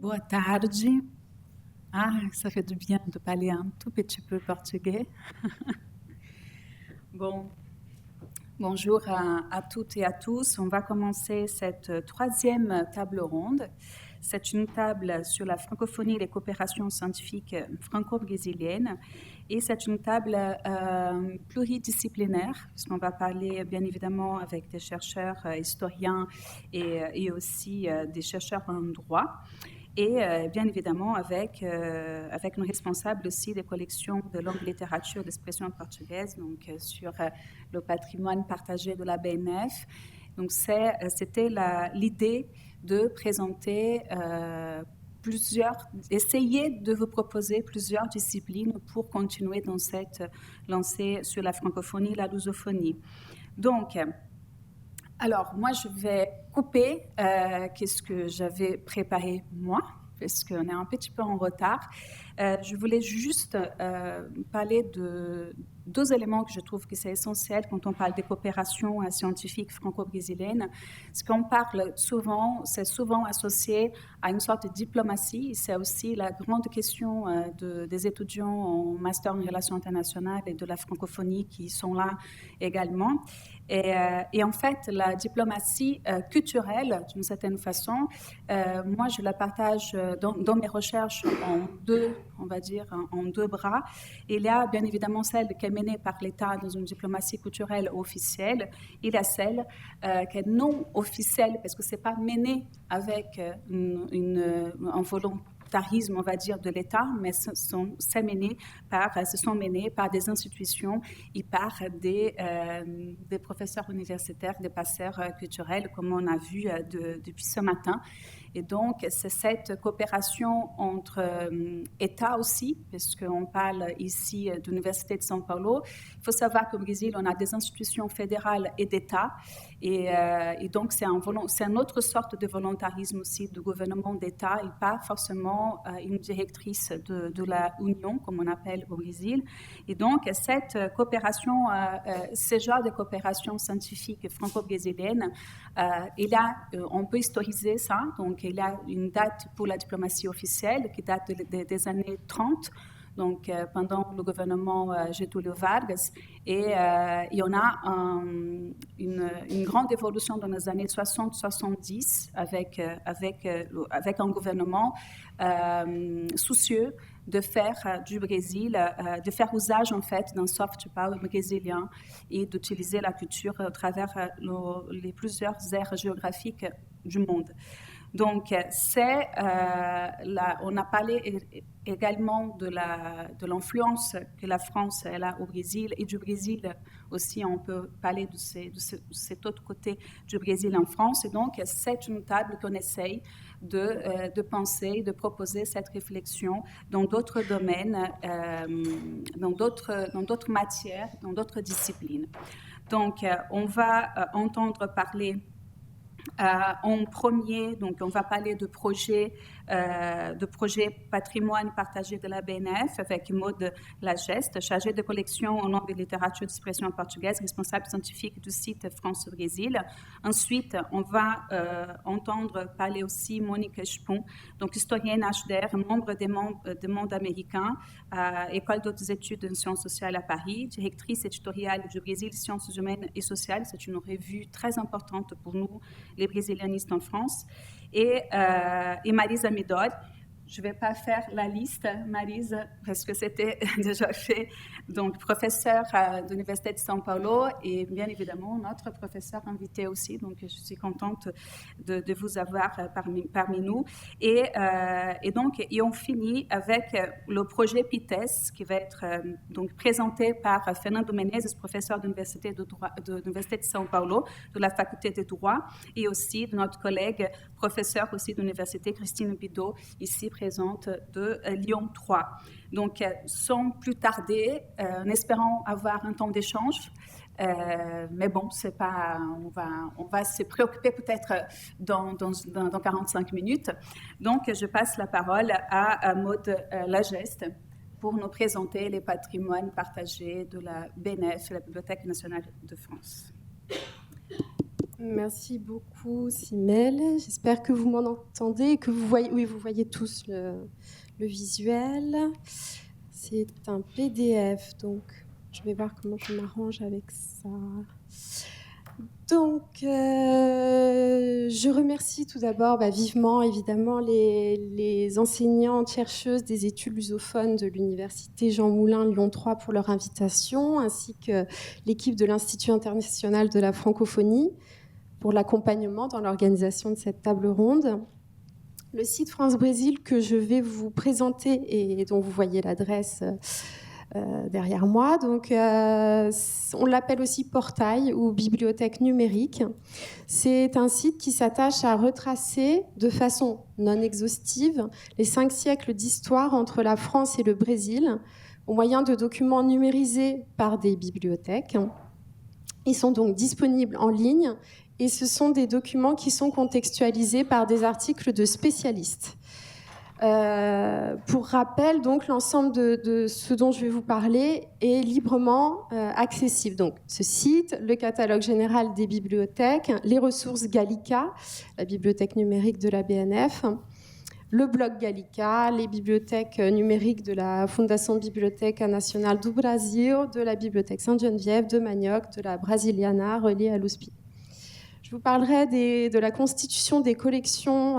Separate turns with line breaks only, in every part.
Boa tarde. Ça fait du bien de parler un tout petit peu portugais. Bon, bonjour à toutes et à tous. On va commencer cette troisième table ronde. C'est une table sur la francophonie et les coopérations scientifiques franco-brésiliennes. Et c'est une table pluridisciplinaire, puisqu'on va parler bien évidemment avec des chercheurs, historiens et aussi des chercheurs en droit. Et bien évidemment avec une responsable aussi des collections de langue et littérature d'expression portugaise, donc sur le patrimoine partagé de la BNF. Donc c'était l'idée de présenter essayer de vous proposer plusieurs disciplines pour continuer dans cette lancée sur la francophonie et la lusophonie. Donc, alors, moi, je vais couper qu'est-ce que j'avais préparé moi, parce qu'on est un petit peu en retard. Je voulais juste parler de deux éléments que je trouve que c'est essentiel quand on parle des coopérations scientifiques franco-brésiliennes. Ce qu'on parle souvent, c'est souvent associé à une sorte de diplomatie. C'est aussi la grande question des étudiants en master en relations internationales et de la francophonie qui sont là également. Et en fait, la diplomatie culturelle, d'une certaine façon, moi, je la partage dans mes recherches en deux, on va dire, en deux bras. Il y a bien évidemment celle qui est menée par l'État dans une diplomatie culturelle officielle. Il y a celle qui est non officielle, parce que ce n'est pas mené avec un volontarisme, on va dire, de l'État, mais ce sont menés par des institutions et par des professeurs universitaires, des passeurs culturels, comme on a vu depuis ce matin. Et donc, c'est cette coopération entre États aussi, parce qu'on parle ici de l'Université de São Paulo. Il faut savoir qu'au Brésil, on a des institutions fédérales et d'État. Et donc, c'est une autre sorte de volontarisme aussi du gouvernement d'État et pas forcément une directrice de la Union, comme on appelle au Brésil. Et donc, cette coopération, ce genre de coopération scientifique franco-brésilienne, on peut historiser ça. Donc, il y a une date pour la diplomatie officielle qui date des années 30. Donc, pendant le gouvernement Getúlio Vargas, et on a une grande évolution dans les années 60-70 avec un gouvernement soucieux de faire du Brésil, de faire usage en fait d'un soft power brésilien et d'utiliser la culture à travers les plusieurs aires géographiques du monde. Donc, on a parlé également de l'influence que la France a au Brésil et du Brésil aussi. On peut parler de cet autre côté du Brésil en France. Et donc, c'est une table qu'on essaye de penser, de proposer cette réflexion dans d'autres domaines, dans d'autres matières, dans d'autres disciplines. Donc, on va entendre parler en premier, donc on va parler de projet patrimoine partagé de la BNF avec Maud Lageste, chargée de collection en langue et littérature d'expression portugaise, responsable scientifique du site France-Brésil. Ensuite, on va entendre parler aussi Monique Spon, donc historienne HDR, membre du Monde américain, École d'autres études en sciences sociales à Paris, directrice éditoriale du Brésil Sciences humaines et sociales. C'est une revue très importante pour nous, les brésilianistes en France, et Marisa Midor. Je ne vais pas faire la liste, Marisa, parce que c'était déjà fait. Donc, professeure de l'Université de São Paulo et bien évidemment notre professeur invité aussi. Donc, je suis contente de vous avoir parmi nous. Et on finit avec le projet PITES qui va être donc présenté par Fernando Menezes, professeur de l'Université de São Paulo, de la faculté de droit, et aussi de notre collègue professeur aussi de l'Université Christine Bidot, ici présente de Lyon 3. Donc, sans plus tarder, en espérant avoir un temps d'échange, mais bon, c'est pas, on va se préoccuper peut-être dans 45 minutes. Donc, je passe la parole à Maud Lageste pour nous présenter les patrimoines partagés de la BNF, la Bibliothèque nationale de France.
Merci beaucoup, Simel. J'espère que vous m'en entendez et que vous voyez, oui, vous voyez tous le visuel. C'est un PDF, donc je vais voir comment je m'arrange avec ça. Donc, je remercie tout d'abord vivement, évidemment, les enseignantes, chercheuses des études lusophones de l'Université Jean Moulin Lyon 3 pour leur invitation, ainsi que l'équipe de l'Institut international de la francophonie pour l'accompagnement dans l'organisation de cette table ronde. Le site France-Brésil que je vais vous présenter et dont vous voyez l'adresse derrière moi, donc, on l'appelle aussi portail ou bibliothèque numérique. C'est un site qui s'attache à retracer de façon non exhaustive les 5 siècles d'histoire entre la France et le Brésil au moyen de documents numérisés par des bibliothèques. Ils sont donc disponibles en ligne et ce sont des documents qui sont contextualisés par des articles de spécialistes. Pour rappel, donc, l'ensemble de ce dont je vais vous parler est librement accessible. Donc, ce site, le catalogue général des bibliothèques, les ressources Gallica, la bibliothèque numérique de la BNF, le blog Gallica, les bibliothèques numériques de la Fundação Biblioteca Nacional do Brasil, de la bibliothèque Sainte-Geneviève, de Manioc, de la Brasiliana, reliée à l'USP. Je vous parlerai de la constitution des collections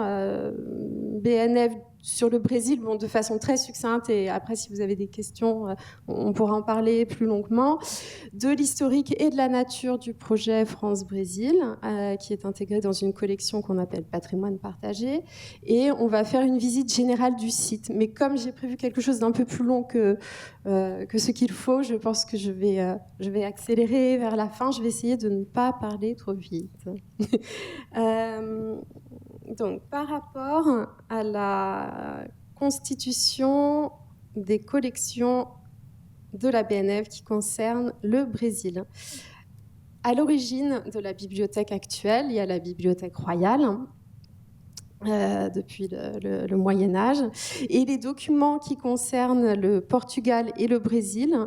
BNF sur le Brésil, bon, de façon très succincte, et après, si vous avez des questions, on pourra en parler plus longuement, de l'historique et de la nature du projet France-Brésil, qui est intégré dans une collection qu'on appelle Patrimoine partagé, et on va faire une visite générale du site. Mais comme j'ai prévu quelque chose d'un peu plus long que ce qu'il faut, je pense que je vais accélérer vers la fin, je vais essayer de ne pas parler trop vite. Donc, par rapport à la constitution des collections de la BNF qui concerne le Brésil. À l'origine de la bibliothèque actuelle, il y a la bibliothèque royale, depuis le Moyen-Âge. Et les documents qui concernent le Portugal et le Brésil,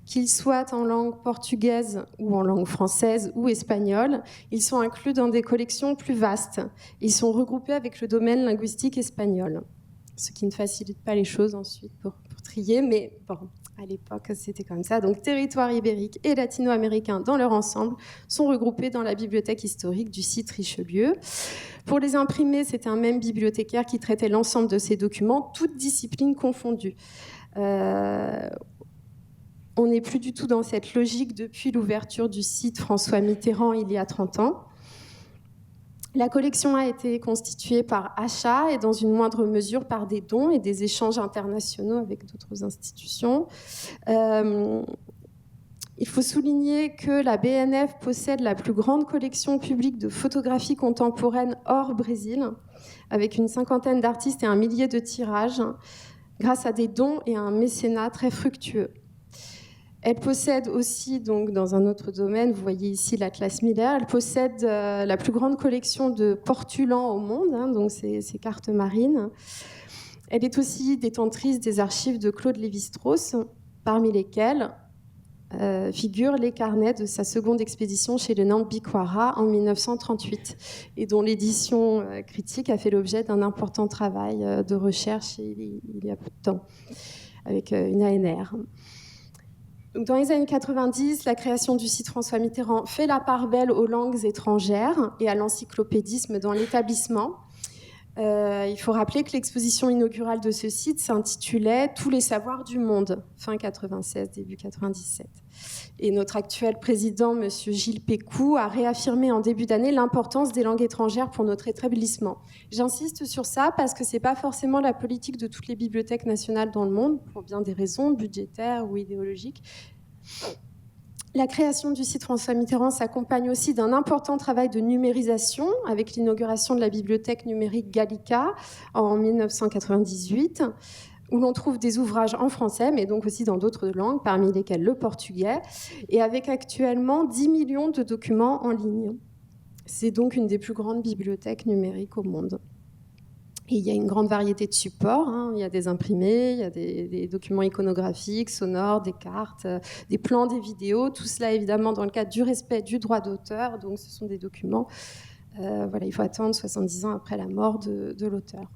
qu'ils soient en langue portugaise ou en langue française ou espagnole, ils sont inclus dans des collections plus vastes. Ils sont regroupés avec le domaine linguistique espagnol, ce qui ne facilite pas les choses ensuite pour trier, mais bon, à l'époque, c'était comme ça. Donc, territoire ibérique et latino-américain dans leur ensemble sont regroupés dans la bibliothèque historique du site Richelieu. Pour les imprimer, c'était un même bibliothécaire qui traitait l'ensemble de ces documents, toutes disciplines confondues. On n'est plus du tout dans cette logique depuis l'ouverture du site François Mitterrand il y a 30 ans. La collection a été constituée par achat et dans une moindre mesure par des dons et des échanges internationaux avec d'autres institutions. Il faut souligner que la BNF possède la plus grande collection publique de photographie contemporaine hors Brésil, avec une 50aine d'artistes et un millier de tirages, grâce à des dons et à un mécénat très fructueux. Elle possède aussi, donc, dans un autre domaine, vous voyez ici l'Atlas Miller, elle possède la plus grande collection de portulans au monde, hein, donc ces cartes marines. Elle est aussi détentrice des archives de Claude Lévi-Strauss, parmi lesquelles figurent les carnets de sa seconde expédition chez les Nambiquara en 1938, et dont l'édition critique a fait l'objet d'un important travail de recherche il y a peu de temps, avec une ANR. Donc, dans les années 90, la création du site François Mitterrand fait la part belle aux langues étrangères et à l'encyclopédisme dans l'établissement. Il faut rappeler que l'exposition inaugurale de ce site s'intitulait « Tous les savoirs du monde », fin 96, début 97. Et notre actuel président, M. Gilles Pécou, a réaffirmé en début d'année l'importance des langues étrangères pour notre établissement. J'insiste sur ça parce que ce n'est pas forcément la politique de toutes les bibliothèques nationales dans le monde, pour bien des raisons budgétaires ou idéologiques. La création du site François Mitterrand s'accompagne aussi d'un important travail de numérisation avec l'inauguration de la bibliothèque numérique Gallica en 1998, où l'on trouve des ouvrages en français, mais donc aussi dans d'autres langues, parmi lesquelles le portugais, et avec actuellement 10 millions de documents en ligne. C'est donc une des plus grandes bibliothèques numériques au monde. Et il y a une grande variété de supports, hein. Il y a des imprimés, il y a des documents iconographiques, sonores, des cartes, des plans, des vidéos. Tout cela, évidemment, dans le cadre du respect du droit d'auteur. Donc, ce sont des documents. Voilà, il faut attendre 70 ans après la mort de l'auteur.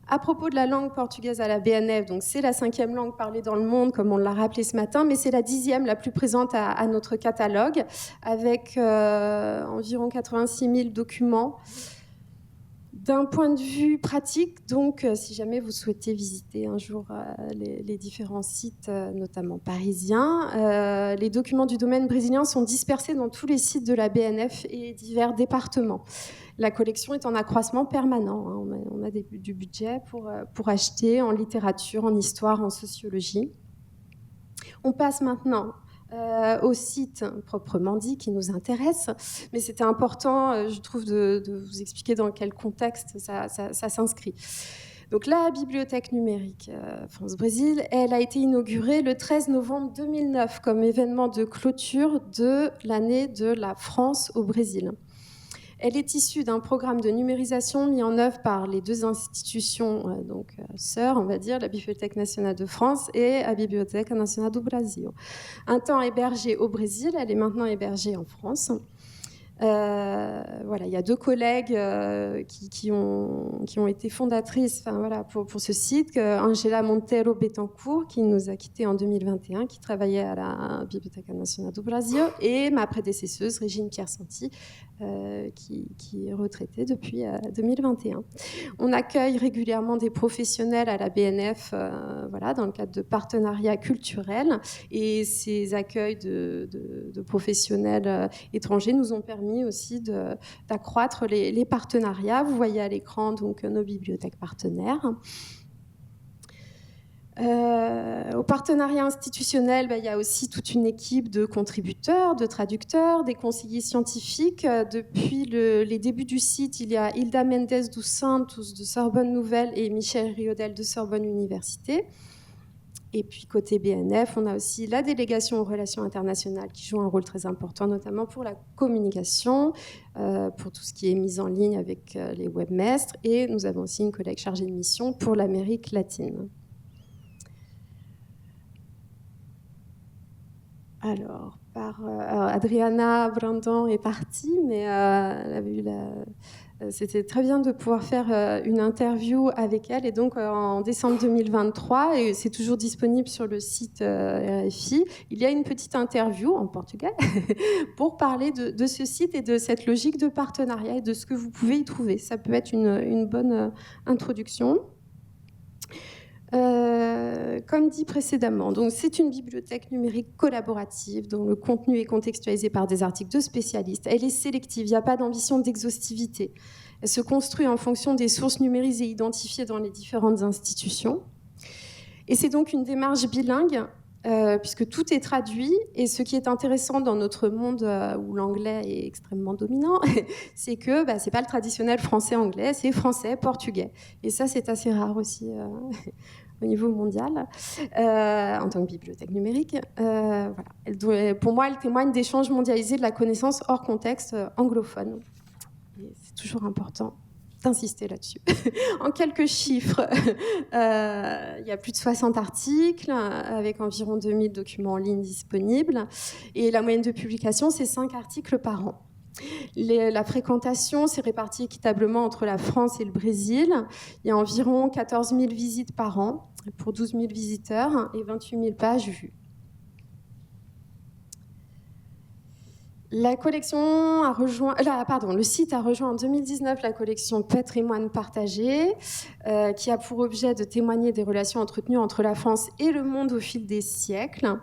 À propos de la langue portugaise à la BNF, donc c'est la 5e langue parlée dans le monde, comme on l'a rappelé ce matin, mais c'est la 10e la plus présente à notre catalogue, avec environ 86 000 documents. D'un point de vue pratique, donc, si jamais vous souhaitez visiter un jour les différents sites, notamment parisiens, les documents du domaine brésilien sont dispersés dans tous les sites de la BNF et divers départements. La collection est en accroissement permanent, hein. On a du budget pour acheter en littérature, en histoire, en sociologie. On passe maintenant au site proprement dit qui nous intéresse, mais c'était important, je trouve, de vous expliquer dans quel contexte ça s'inscrit. Donc la bibliothèque numérique France-Brésil, elle a été inaugurée le 13 novembre 2009 comme événement de clôture de l'année de la France au Brésil. Elle est issue d'un programme de numérisation mis en œuvre par les deux institutions sœurs, on va dire, la Bibliothèque nationale de France et la Bibliothèque nationale du Brasil. Un temps hébergée au Brésil, elle est maintenant hébergée en France. Voilà, il y a 2 collègues qui ont été fondatrices pour ce site. Angela Monteiro Betancourt, qui nous a quittés en 2021, qui travaillait à la Bibliothèque nationale du Brasil, et ma prédécesseuse, Régine Piersanti, qui est retraitée depuis 2021. On accueille régulièrement des professionnels à la BNF dans le cadre de partenariats culturels, et ces accueils de professionnels étrangers nous ont permis aussi d'accroître les partenariats. Vous voyez à l'écran donc nos bibliothèques partenaires. Au partenariat institutionnel, il y a aussi toute une équipe de contributeurs, de traducteurs, des conseillers scientifiques. Depuis les débuts du site, il y a Hilda Mendes dos Santos de Sorbonne Nouvelle et Michel Riodel de Sorbonne Université. Et puis côté BNF, on a aussi la délégation aux relations internationales qui joue un rôle très important, notamment pour la communication, pour tout ce qui est mis en ligne avec les webmestres. Et nous avons aussi une collègue chargée de mission pour l'Amérique latine. Alors Adriana Brandon est partie, mais elle avait eu c'était très bien de pouvoir faire une interview avec elle. Et donc, en décembre 2023, et c'est toujours disponible sur le site RFI, il y a une petite interview en portugais pour parler de ce site et de cette logique de partenariat et de ce que vous pouvez y trouver. Ça peut être une bonne introduction. Comme dit précédemment, donc c'est une bibliothèque numérique collaborative dont le contenu est contextualisé par des articles de spécialistes. Elle est sélective, il n'y a pas d'ambition d'exhaustivité. Elle se construit en fonction des sources numérisées et identifiées dans les différentes institutions. Et c'est donc une démarche bilingue, puisque tout est traduit. Et ce qui est intéressant dans notre monde où l'anglais est extrêmement dominant, c'est que c'est pas le traditionnel français-anglais, c'est français-portugais. Et ça, c'est assez rare aussi au niveau mondial, en tant que bibliothèque numérique. Voilà. Pour moi, elle témoigne d'échanges mondialisés de la connaissance hors contexte anglophone. Et c'est toujours important d'insister là-dessus. En quelques chiffres, il y a plus de 60 articles, avec environ 2000 documents en ligne disponibles, et la moyenne de publication, c'est 5 articles par an. La fréquentation s'est répartie équitablement entre la France et le Brésil. Il y a environ 14 000 visites par an pour 12 000 visiteurs et 28 000 pages vues. Le site a rejoint en 2019 la collection Patrimoine partagé, qui a pour objet de témoigner des relations entretenues entre la France et le monde au fil des siècles.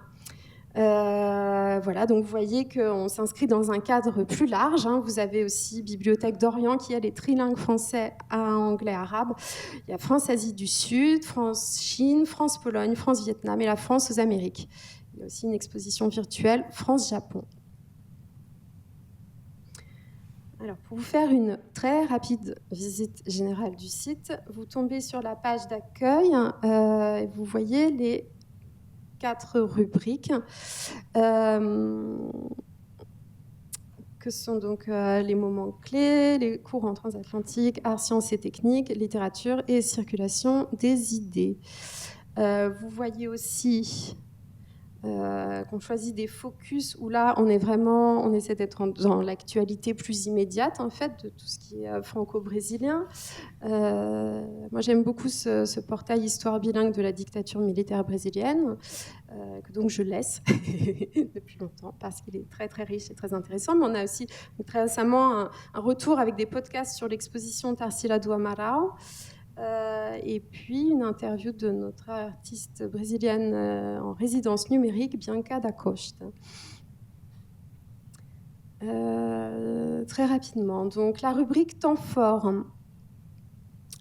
Donc vous voyez qu'on s'inscrit dans un cadre plus large. Vous avez aussi Bibliothèque d'Orient qui a les trilingues français, anglais, arabe. Il y a France-Asie du Sud, France-Chine, France-Pologne, France-Vietnam et la France aux Amériques. Il y a aussi une exposition virtuelle France-Japon. Alors, pour vous faire une très rapide visite générale du site, vous tombez sur la page d'accueil et vous voyez les 4 rubriques. que sont donc les moments clés, les courants transatlantiques, art, sciences et techniques, littérature et circulation des idées. Vous voyez aussi qu'on choisit des focus où là, on essaie d'être dans l'actualité plus immédiate, en fait, de tout ce qui est franco-brésilien. Moi, j'aime beaucoup ce portail Histoire bilingue de la dictature militaire brésilienne, que donc je laisse depuis longtemps, parce qu'il est très, très riche et très intéressant. Mais on a aussi très récemment un retour avec des podcasts sur l'exposition Tarsila do Amaral, et puis une interview de notre artiste brésilienne en résidence numérique, Bianca da Costa. Très rapidement, donc la rubrique temps fort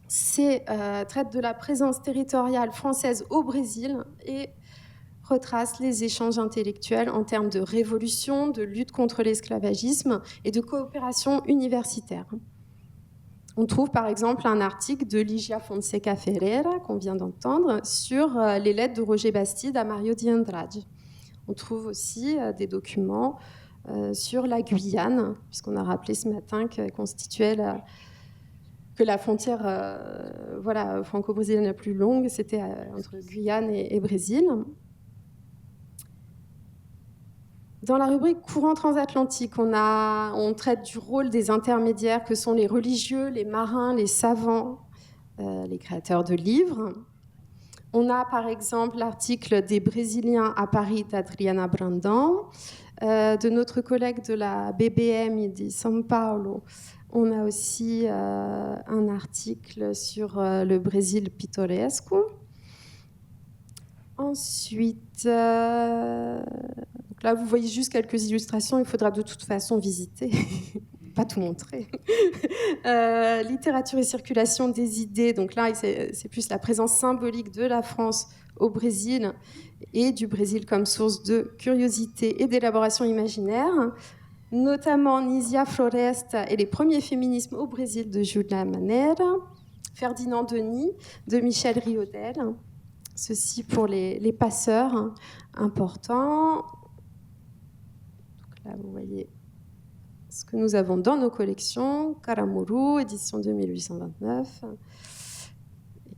traite de la présence territoriale française au Brésil et retrace les échanges intellectuels en termes de révolution, de lutte contre l'esclavagisme et de coopération universitaire. On trouve par exemple un article de Ligia Fonseca Ferreira, qu'on vient d'entendre, sur les lettres de Roger Bastide à Mario de Andrade. On trouve aussi des documents sur la Guyane, puisqu'on a rappelé ce matin qu'elle constituait que la frontière franco-brésilienne la plus longue, c'était entre Guyane et Brésil. Dans la rubrique courant transatlantique, on traite du rôle des intermédiaires que sont les religieux, les marins, les savants, les créateurs de livres. On a par exemple l'article des Brésiliens à Paris d'Adriana Brandão, de notre collègue de la BBM de São Paulo. On a aussi un article sur le Brésil pittoresque. Ensuite, donc là, vous voyez juste quelques illustrations. Il faudra de toute façon visiter, pas tout montrer. Littérature et circulation des idées. Donc là, c'est plus la présence symbolique de la France au Brésil et du Brésil comme source de curiosité et d'élaboration imaginaire, notamment Nízia Floresta et les premiers féminismes au Brésil de Julia Manera, Ferdinand Denis de Michel Riodel. Ceci pour les passeurs importants. Donc là, vous voyez ce que nous avons dans nos collections. Karamuru, édition 2829,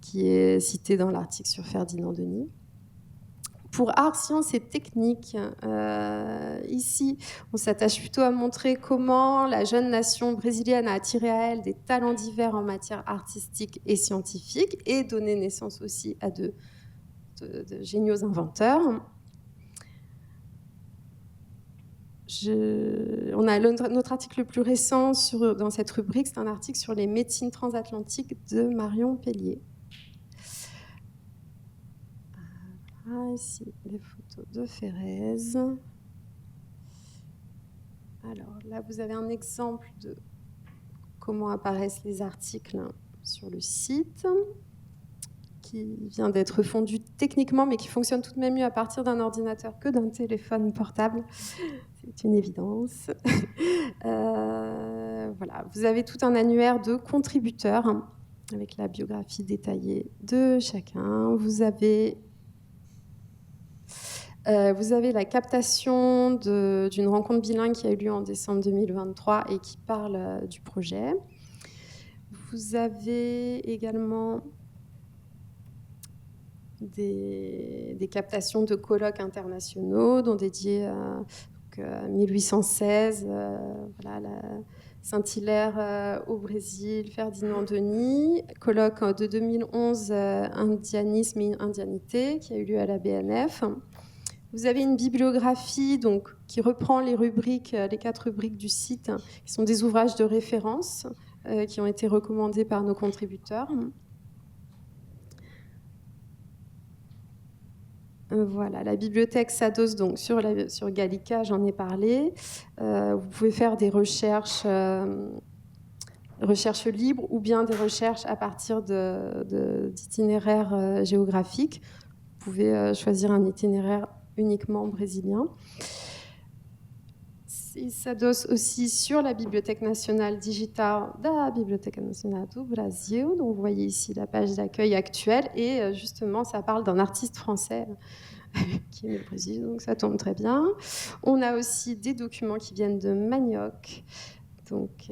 qui est cité dans l'article sur Ferdinand Denis. Pour art, sciences et techniques, ici, on s'attache plutôt à montrer comment la jeune nation brésilienne a attiré à elle des talents divers en matière artistique et scientifique et donné naissance aussi à de géniaux inventeurs. On a notre article le plus récent dans cette rubrique, c'est un article sur les médecines transatlantiques de Marion Pellier. Ici, les photos de Ferrez. Alors là, vous avez un exemple de comment apparaissent les articles sur le site, qui vient d'être fondu techniquement, mais qui fonctionne tout de même mieux à partir d'un ordinateur que d'un téléphone portable. C'est une évidence. Voilà. Vous avez tout un annuaire de contributeurs avec la biographie détaillée de chacun. Vous avez la captation d'une rencontre bilingue qui a eu lieu en décembre 2023 et qui parle du projet. Vous avez également des captations de colloques internationaux, dont dédiés à 1816, la Saint-Hilaire au Brésil, Ferdinand Denis, colloque de 2011, Indianisme et Indianité, qui a eu lieu à la BNF. Vous avez une bibliographie donc, qui reprend les 4 rubriques du site, qui sont des ouvrages de référence qui ont été recommandés par nos contributeurs. Voilà, la bibliothèque s'adosse donc sur Gallica, j'en ai parlé. Vous pouvez faire des recherches libres ou bien des recherches à partir d'itinéraires géographiques. Vous pouvez choisir un itinéraire uniquement brésilien. Il s'adosse aussi sur la Bibliothèque nationale digitale de la Bibliothèque nationale du Brasil. Donc, vous voyez ici la page d'accueil actuelle et justement, ça parle d'un artiste français qui est le Brésil, donc ça tombe très bien. On a aussi des documents qui viennent de Manioc, donc,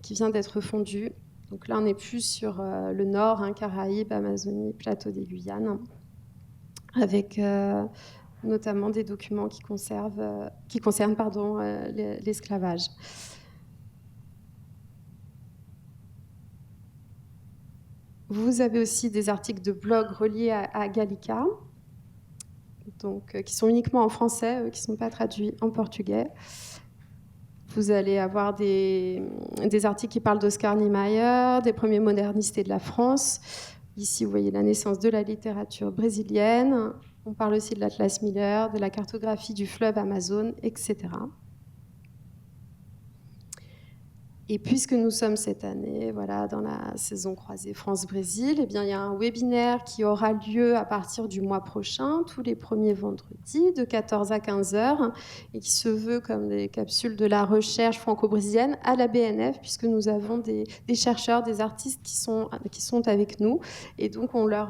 qui vient d'être fondu. Donc là, on est plus sur le nord, Caraïbes, Amazonie, plateau des Guyanes, avec notamment des documents qui concernent l'esclavage. Vous avez aussi des articles de blog reliés à Gallica, donc, qui sont uniquement en français, qui ne sont pas traduits en portugais. Vous allez avoir des articles qui parlent d'Oscar Niemeyer, des premiers modernistes et de la France. Ici, vous voyez la naissance de la littérature brésilienne. On parle aussi de l'Atlas Miller, de la cartographie du fleuve Amazone, etc. Et puisque nous sommes cette année dans la saison croisée France-Brésil, eh bien, il y a un webinaire qui aura lieu à partir du mois prochain, tous les premiers vendredis, de 14 à 15 heures, et qui se veut comme des capsules de la recherche franco-brésilienne à la BNF, puisque nous avons des chercheurs, des artistes qui sont avec nous. Et donc, on leur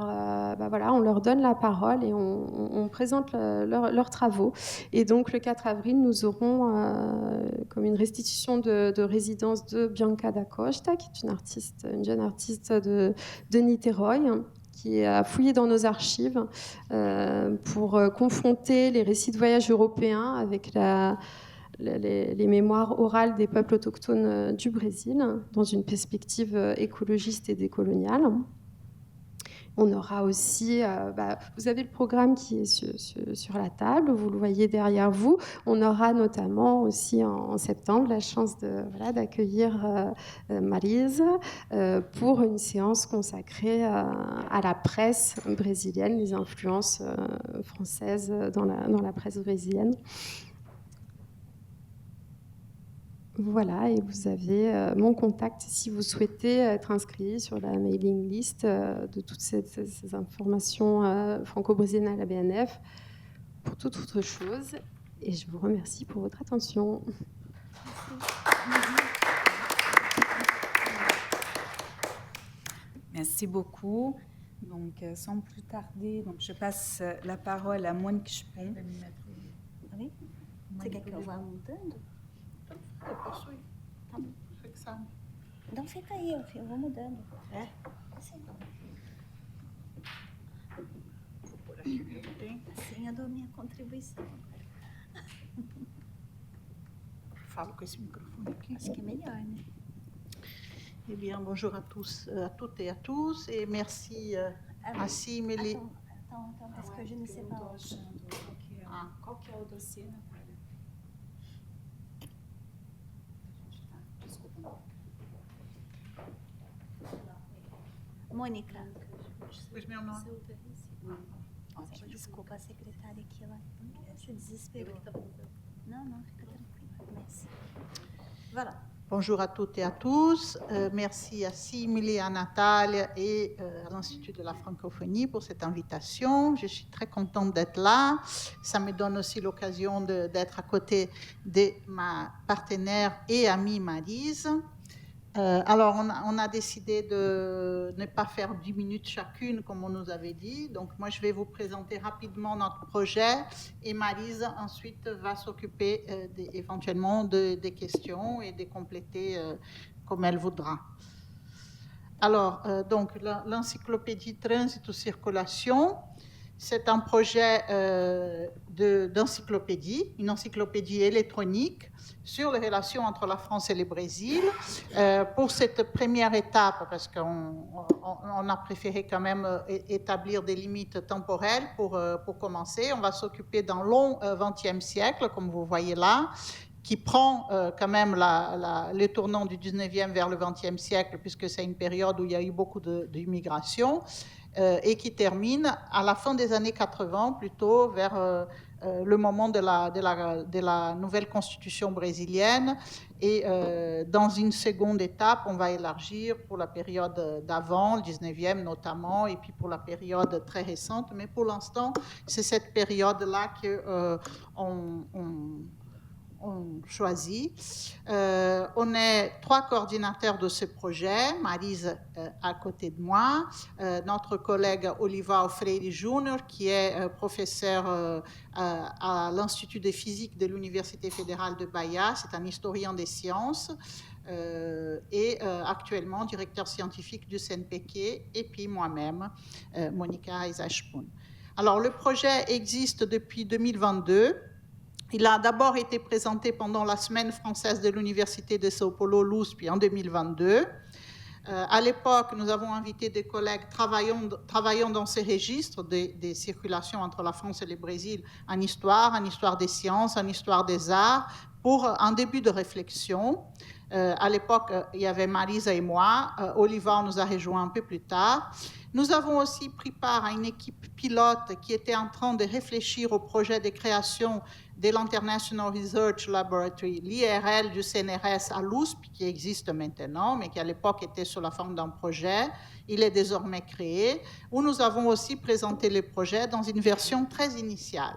donne la parole et on présente leurs travaux. Et donc, le 4 avril, nous aurons comme une restitution de résidence de Bianca da Costa, qui est une jeune artiste de Niterói, qui a fouillé dans nos archives pour confronter les récits de voyage européens avec les mémoires orales des peuples autochtones du Brésil, dans une perspective écologiste et décoloniale. On aura aussi, vous avez le programme qui est sur la table, vous le voyez derrière vous. On aura notamment aussi en septembre la chance d'accueillir Maryse pour une séance consacrée à la presse brésilienne, les influences françaises dans la presse brésilienne. Voilà, et vous avez mon contact si vous souhaitez être inscrit sur la mailing list de toutes ces informations franco-brésiliennes à la BNF pour toute autre chose. Et je vous remercie pour votre attention.
Merci beaucoup. Donc, sans plus tarder, je passe la parole à Monique Spon.
Oui? Você quer que eu vá mudando?
Eu posso ir.
Tá bom.
Você que sabe.
Então fica aí, eu vou mudando.
É?
Assim.
Vou pôr aqui o que tem.
Assim eu dou minha contribuição.
Falo com esse microfone aqui.
Acho que é melhor, né?
Eh bien, bonjour à tous, à toutes et à tous, et merci à Simile.
Attends, parce que je ne sais pas.
Qual que é o dossiê, Natália? Desculpa.
Mônica.
Pois meu nome.
Desculpa, a secretária aqui, ela se desesperou. Não, fica tranquila. Merci. Voilà.
Bonjour à toutes et à tous. Merci à Simile, à Nathalie et à l'Institut de la francophonie pour cette invitation. Je suis très contente d'être là. Ça me donne aussi l'occasion d'être à côté de ma partenaire et amie Maryse. Alors, on a décidé de ne pas faire 10 minutes chacune, comme on nous avait dit. Donc, moi, je vais vous présenter rapidement notre projet et Maryse, ensuite, va s'occuper éventuellement des questions et de compléter comme elle voudra. Alors, donc, l'encyclopédie Transit ou Circulation, c'est un projet d'encyclopédie, une encyclopédie électronique sur les relations entre la France et le Brésil. Pour cette première étape, parce qu'on a préféré quand même établir des limites temporelles pour commencer, on va s'occuper d'un long XXe siècle, comme vous voyez là, qui prend quand même le tournant du 19e vers le XXe siècle, puisque c'est une période où il y a eu beaucoup d'immigration, et qui termine à la fin des années 80, plutôt vers le moment de la nouvelle constitution brésilienne. Et dans une seconde étape, on va élargir pour la période d'avant, le 19e notamment, et puis pour la période très récente. Mais pour l'instant, c'est cette période-là qu'on choisit. On on est 3 coordinateurs de ce projet, Maryse à côté de moi, notre collègue Olivao Freire Jr., qui est professeur à l'Institut de physique de l'Université fédérale de Bahia, c'est un historien des sciences, et actuellement directeur scientifique du CNPq, et puis moi-même, Monica Isachpoun. Alors, le projet existe depuis 2022. Il a d'abord été présenté pendant la semaine française de l'Université de São Paulo, l'USP, en 2022. À l'époque, nous avons invité des collègues travaillant dans ces registres des circulations entre la France et le Brésil en histoire des sciences, en histoire des arts, pour un début de réflexion. À l'époque, il y avait Marisa et moi. Olivao nous a rejoints un peu plus tard. Nous avons aussi pris part à une équipe pilote qui était en train de réfléchir au projet de création de l'International Research Laboratory, l'IRL du CNRS à l'USP, qui existe maintenant, mais qui à l'époque était sous la forme d'un projet. Il est désormais créé, où nous avons aussi présenté le projet dans une version très initiale.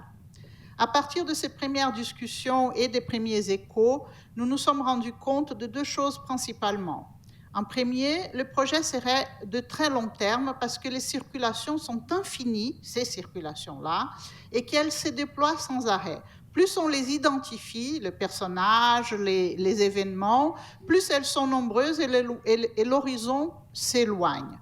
À partir de ces premières discussions et des premiers échos, nous nous sommes rendus compte de 2 choses principalement. En premier, le projet serait de très long terme parce que les circulations sont infinies, ces circulations-là, et qu'elles se déploient sans arrêt. Plus on les identifie, le personnage, les événements, plus elles sont nombreuses et l'horizon s'éloigne.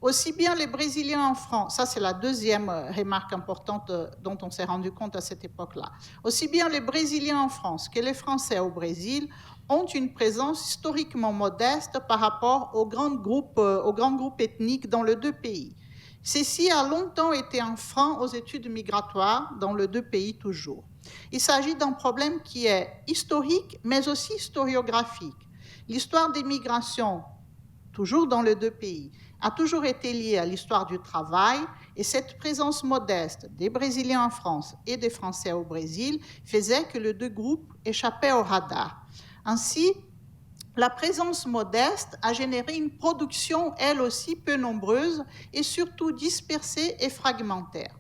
Aussi bien les Brésiliens en France, ça c'est la deuxième remarque importante dont on s'est rendu compte à cette époque-là, aussi bien les Brésiliens en France que les Français au Brésil ont une présence historiquement modeste par rapport aux grands groupes ethniques dans les 2 pays. Ceci a longtemps été un frein aux études migratoires dans les 2 pays toujours. Il s'agit d'un problème qui est historique, mais aussi historiographique. L'histoire des migrations, toujours dans les 2 pays, a toujours été liée à l'histoire du travail, et cette présence modeste des Brésiliens en France et des Français au Brésil faisait que les 2 groupes échappaient au radar. Ainsi, la présence modeste a généré une production, elle aussi, peu nombreuse et surtout dispersée et fragmentaire.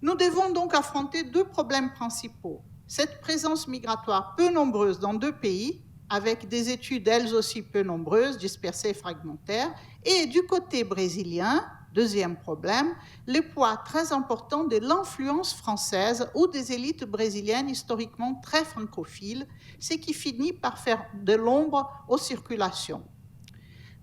Nous devons donc affronter 2 problèmes principaux. Cette présence migratoire peu nombreuse dans 2 pays, avec des études elles aussi peu nombreuses, dispersées et fragmentaires, et du côté brésilien, deuxième problème, le poids très important de l'influence française ou des élites brésiliennes historiquement très francophiles, ce qui finit par faire de l'ombre aux circulations.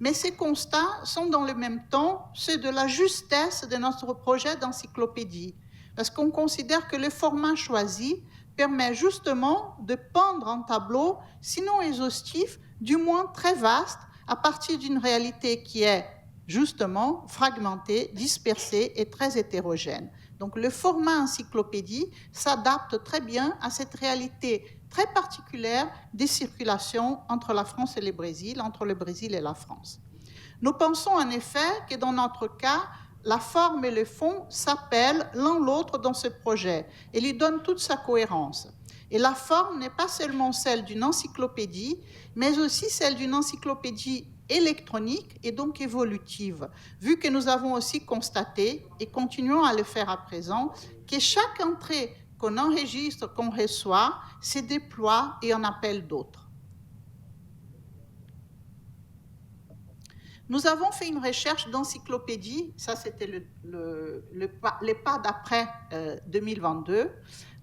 Mais ces constats sont dans le même temps ceux de la justesse de notre projet d'encyclopédie, parce qu'on considère que le format choisi permet justement de peindre un tableau, sinon exhaustif, du moins très vaste, à partir d'une réalité qui est justement fragmentée, dispersée et très hétérogène. Donc le format encyclopédie s'adapte très bien à cette réalité très particulière des circulations entre la France et le Brésil, entre le Brésil et la France. Nous pensons en effet que dans notre cas, la forme et le fond s'appellent l'un l'autre dans ce projet et lui donnent toute sa cohérence. Et la forme n'est pas seulement celle d'une encyclopédie, mais aussi celle d'une encyclopédie électronique et donc évolutive, vu que nous avons aussi constaté, et continuons à le faire à présent, que chaque entrée qu'on enregistre, qu'on reçoit, se déploie et en appelle d'autres. Nous avons fait une recherche d'encyclopédie, ça c'était les pas d'après 2022.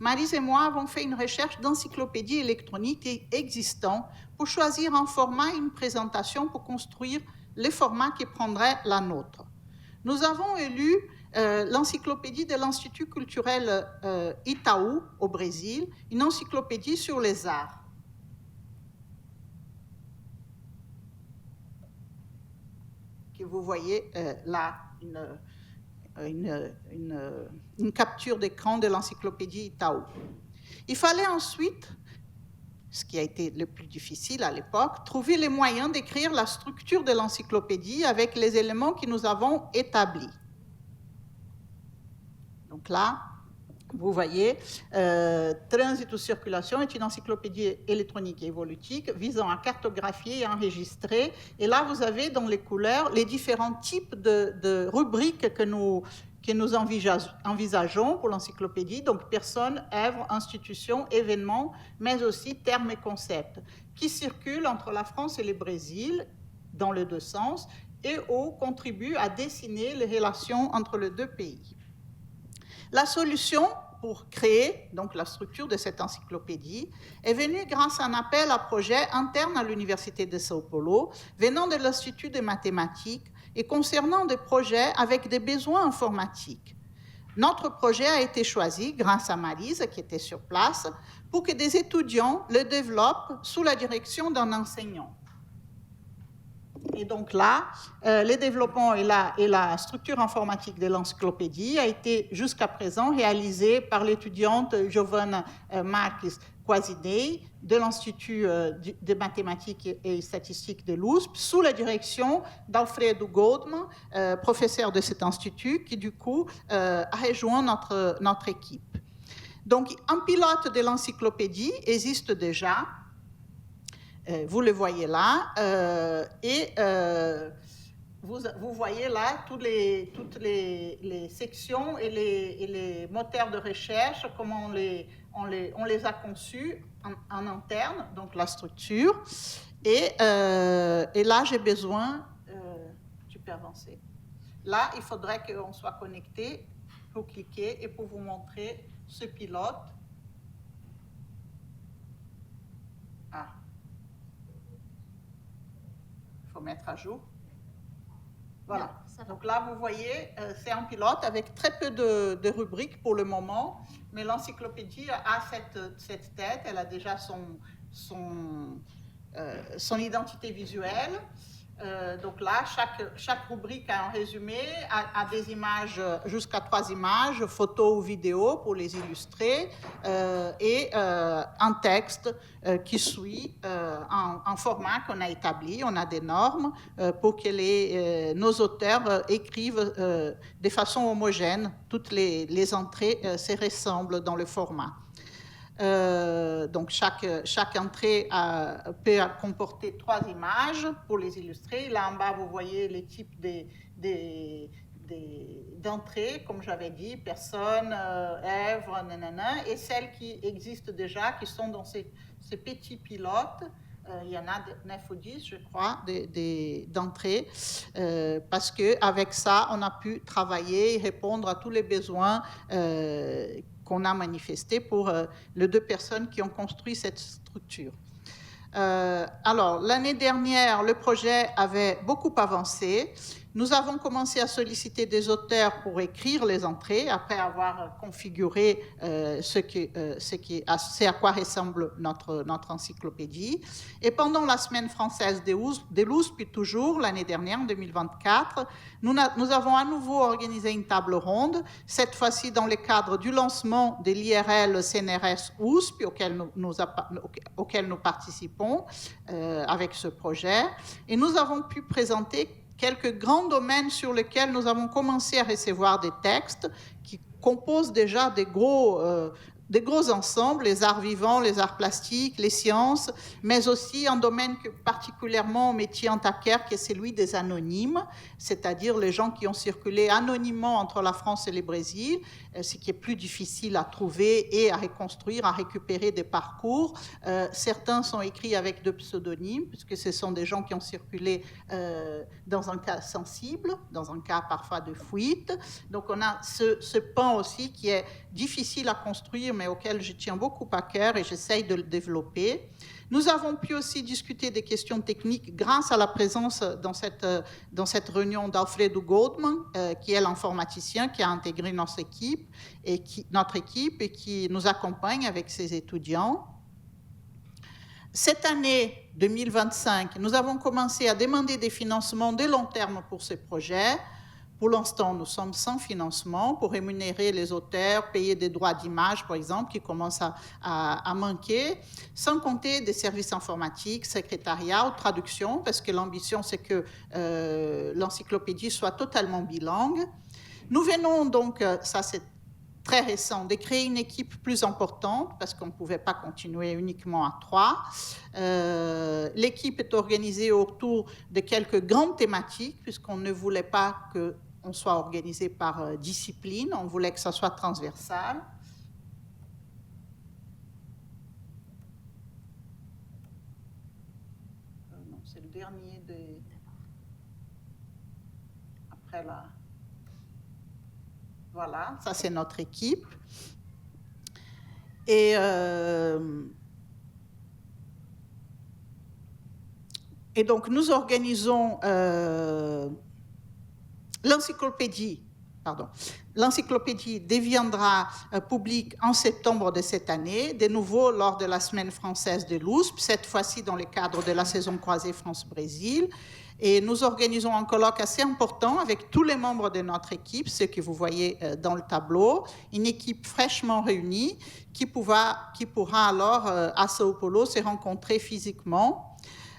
Maryse et moi avons fait une recherche d'encyclopédie électronique existant pour choisir un format et une présentation pour construire les formats qui prendraient la nôtre. Nous avons élu l'encyclopédie de l'Institut culturel Itaú au Brésil, une encyclopédie sur les arts. Vous voyez là une capture d'écran de l'encyclopédie Itaú. Il fallait ensuite, ce qui a été le plus difficile à l'époque, trouver les moyens d'écrire la structure de l'encyclopédie avec les éléments que nous avons établis. Donc là, vous voyez, Transit ou Circulation est une encyclopédie électronique et évolutive visant à cartographier et enregistrer. Et là, vous avez dans les couleurs les différents types de rubriques que nous envisageons pour l'encyclopédie. Donc, personnes, œuvres, institutions, événements, mais aussi termes et concepts. qui circulent entre la France et le Brésil dans les deux sens et ou contribuent à dessiner les relations entre les deux pays. La solution pour créer donc la structure de cette encyclopédie est venue grâce à un appel à projet interne à l'Université de São Paulo, venant de l'Institut des mathématiques et concernant des projets avec des besoins informatiques. Notre projet a été choisi grâce à Marisa, qui était sur place, pour que des étudiants le développent sous la direction d'un enseignant. Et donc là, le développement et la structure informatique de l'encyclopédie a été jusqu'à présent réalisé par l'étudiante Giovanna Marques Quasidei de l'Institut de mathématiques et statistiques de l'USP, sous la direction d'Alfredo Goldman, professeur de cet institut, qui du coup a rejoint notre équipe. Donc, un pilote de l'encyclopédie existe déjà. Vous le voyez là, vous voyez là toutes les sections et les moteurs de recherche, comment on les a conçus en interne, donc la structure. Et là, j'ai besoin, tu peux avancer. Là, il faudrait qu'on soit connecté pour cliquer et pour vous montrer ce pilote. Ah. Mettre à jour. Voilà. Donc là, vous voyez, c'est un pilote avec très peu de rubriques pour le moment, mais l'encyclopédie a cette tête, elle a déjà son identité visuelle. Donc là, chaque rubrique a un résumé, a des images, jusqu'à 3 images, photos ou vidéos pour les illustrer, et un texte qui suit un format qu'on a établi. On a des normes pour que nos auteurs écrivent de façon homogène. Toutes les entrées se ressemblent dans le format. Donc chaque entrée peut comporter 3 images pour les illustrer. Là en bas, vous voyez les types d'entrées, comme j'avais dit, personnes, œuvres, nanana, et celles qui existent déjà, qui sont dans ces petits pilotes. Il y en a 9 ou 10, je crois, d'entrées, parce qu'avec ça, on a pu travailler et répondre à tous les besoins qu'on a manifesté pour les 2 personnes qui ont construit cette structure. Alors, l'année dernière, le projet avait beaucoup avancé. Nous avons commencé à solliciter des auteurs pour écrire les entrées, après avoir configuré ce à quoi ressemble notre encyclopédie. Et pendant la semaine française de l'USP, puis toujours l'année dernière, en 2024, nous avons à nouveau organisé une table ronde, cette fois-ci dans le cadre du lancement de l'IRL CNRS USP, auquel nous participons avec ce projet. Et nous avons pu présenter quelques grands domaines sur lesquels nous avons commencé à recevoir des textes qui composent déjà des gros ensembles, les arts vivants, les arts plastiques, les sciences, mais aussi un domaine particulièrement au métier en Taquer, qui est celui des anonymes, c'est-à-dire les gens qui ont circulé anonymement entre la France et le Brésil, ce qui est plus difficile à trouver et à reconstruire, à récupérer des parcours. Certains sont écrits avec de pseudonymes, puisque ce sont des gens qui ont circulé dans un cas sensible, dans un cas parfois de fuite. Donc on a ce pan aussi qui est difficile à construire, mais auquel je tiens beaucoup à cœur et j'essaye de le développer. Nous avons pu aussi discuter des questions techniques grâce à la présence dans cette réunion d'Alfredo Goldman, qui est l'informaticien qui a intégré notre équipe et qui nous accompagne avec ses étudiants. Cette année 2025, nous avons commencé à demander des financements de long terme pour ce projet. Pour l'instant, nous sommes sans financement pour rémunérer les auteurs, payer des droits d'image, par exemple, qui commencent à manquer, sans compter des services informatiques, secrétariat ou traduction, parce que l'ambition, c'est que l'encyclopédie soit totalement bilingue. Nous venons donc, ça c'est très récent, de créer une équipe plus importante, parce qu'on ne pouvait pas continuer uniquement à 3. L'équipe est organisée autour de quelques grandes thématiques, puisqu'on ne voulait pas qu'on soit organisé par discipline, on voulait que ça soit transversal. c'est le dernier des... Après là. Voilà, ça c'est notre équipe. Et donc nous organisons l'encyclopédie. L'encyclopédie deviendra publique en septembre de cette année, de nouveau lors de la Semaine française de l'USP, cette fois-ci dans le cadre de la saison croisée France-Brésil. Et nous organisons un colloque assez important avec tous les membres de notre équipe, ceux que vous voyez dans le tableau, une équipe fraîchement réunie qui pourra alors à Sao Paulo se rencontrer physiquement.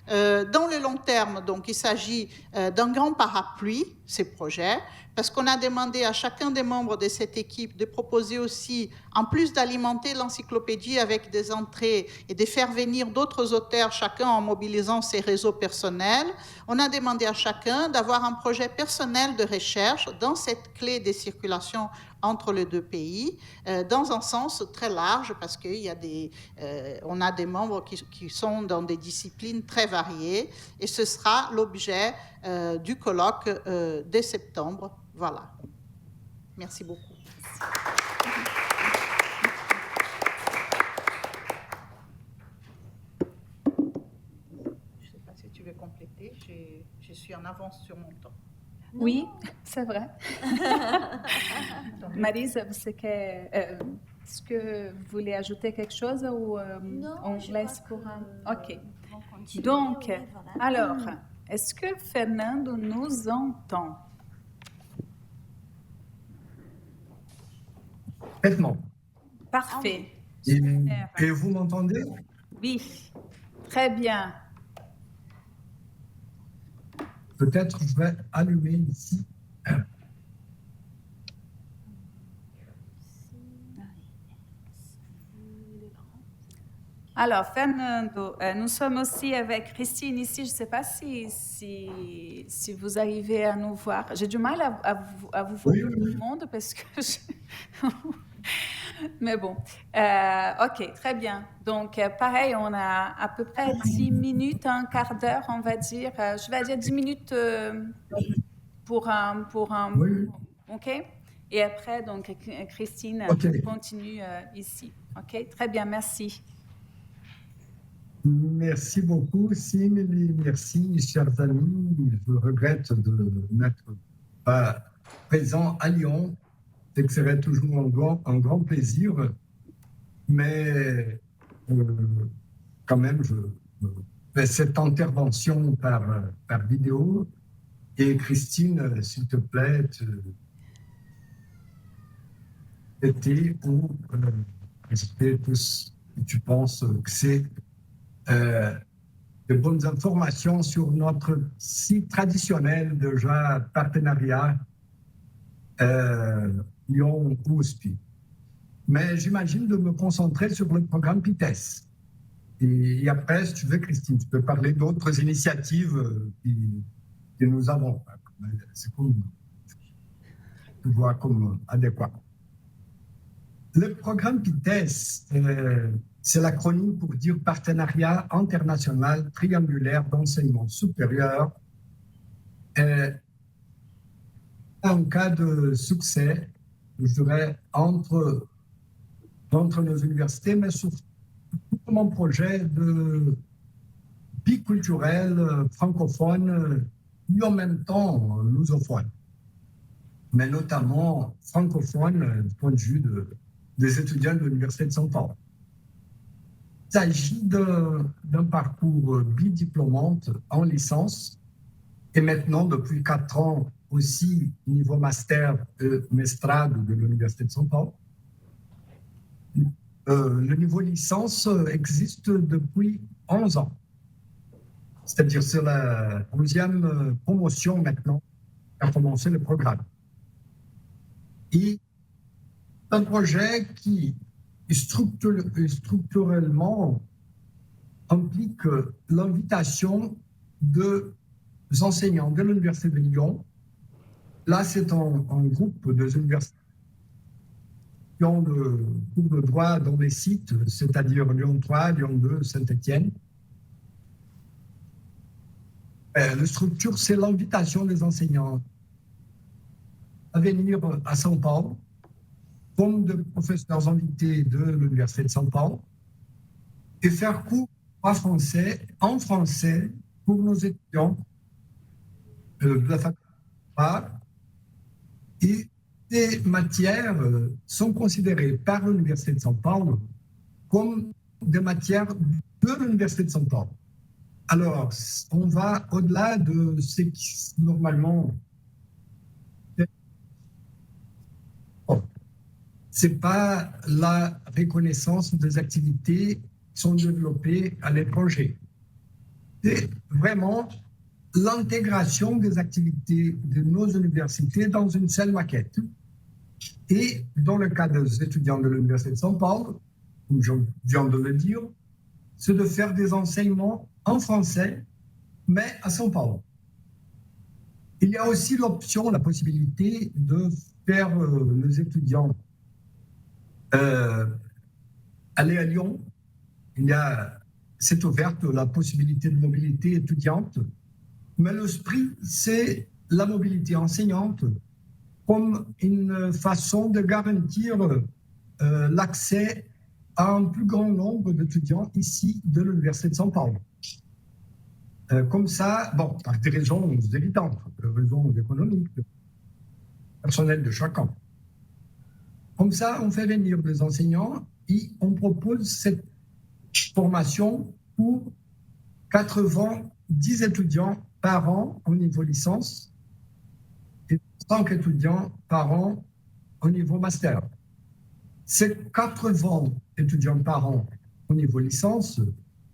Dans le long terme, donc, il s'agit d'un grand parapluie, ces projets, parce qu'on a demandé à chacun des membres de cette équipe de proposer aussi, en plus d'alimenter l'encyclopédie avec des entrées et de faire venir d'autres auteurs, chacun en mobilisant ses réseaux personnels, on a demandé à chacun d'avoir un projet personnel de recherche dans cette clé de circulation entre les deux pays, dans un sens très large, parce qu'on a des membres qui sont dans des disciplines très variées, et ce sera l'objet du colloque de septembre. Voilà. Merci beaucoup. Je ne sais pas si tu veux compléter, je suis en avance sur mon temps.
Oui, c'est vrai. Marisa, est-ce que vous voulez ajouter quelque chose ou
non,
on laisse pour un... OK. Donc,
oui, voilà.
alors, est-ce que Fernando nous entend?
Parfaitement.
Parfait.
Et vous m'entendez?
Oui, très bien.
Peut-être je vais allumer ici.
Alors, Fernando, nous sommes aussi avec Christine ici. Je ne sais pas si vous arrivez à nous voir. J'ai du mal à vous voir tout le monde parce que... Mais bon, OK, très bien. Donc, pareil, on a à peu près 10 minutes, un quart d'heure, on va dire. Je vais dire 10 minutes pour un...
Oui.
OK? Et après, donc, Christine continue ici. OK? Très bien, merci.
Merci beaucoup, Simili. Merci, chers amis. Je regrette de n'être pas présent à Lyon. C'est que serait toujours un grand plaisir. Mais quand même, je fais cette intervention par vidéo. Et Christine, s'il te plaît, t'aider ou réciter tout ce que tu penses que c'est de bonnes informations sur notre site traditionnel déjà partenariat Lyon-USP. Mais j'imagine de me concentrer sur le programme PITES. Et après, si tu veux, Christine, tu peux parler d'autres initiatives que nous avons. C'est comme tu vois comme adéquat. Le programme PITES, c'est l'acronyme pour dire Partenariat international triangulaire d'enseignement supérieur. En cas de succès, je dirais, entre nos universités, mais surtout mon projet de biculturel francophone et en même temps lusophone, mais notamment francophone du point de vue des étudiants de l'Université de São Paulo. Il s'agit d'un parcours bidiplômante en licence et maintenant, depuis 4 ans, aussi niveau master et mestrade de l'Université de São Paulo. Le niveau licence existe depuis 11 ans. C'est-à-dire c'est la 11e promotion maintenant qu'a commencé le programme. Et un projet qui structurellement implique l'invitation des enseignants de l'Université de Lyon. Là, c'est un groupe de universités qui ont de cours de droit dans les sites, c'est-à-dire Lyon 3, Lyon 2, Saint-Étienne. La structure, c'est l'invitation des enseignants à venir à São Paulo, comme de professeurs invités de l'Université de São Paulo, et faire cours en français pour nos étudiants de la faculté. Et ces matières sont considérées par l'Université de São Paulo comme des matières de l'Université de São Paulo. Alors, on va au-delà de ce qui normalement... Bon, ce n'est pas la reconnaissance des activités qui sont développées à l'étranger. C'est vraiment l'intégration des activités de nos universités dans une seule maquette. Et dans le cas des étudiants de l'Université de São Paulo, comme je viens de le dire, c'est de faire des enseignements en français, mais à São Paulo. Il y a aussi l'option, la possibilité de faire les étudiants aller à Lyon. C'est ouverte la possibilité de mobilité étudiante, mais l'esprit, c'est la mobilité enseignante comme une façon de garantir l'accès à un plus grand nombre d'étudiants ici de l'Université de São Paulo. Comme ça, bon, par des raisons évidentes, des raisons économiques, personnelles de chacun. Comme ça, on fait venir des enseignants et on propose cette formation pour 90 étudiants par an au niveau licence et 5 étudiants par an au niveau master. Ces 80 étudiants par an au niveau licence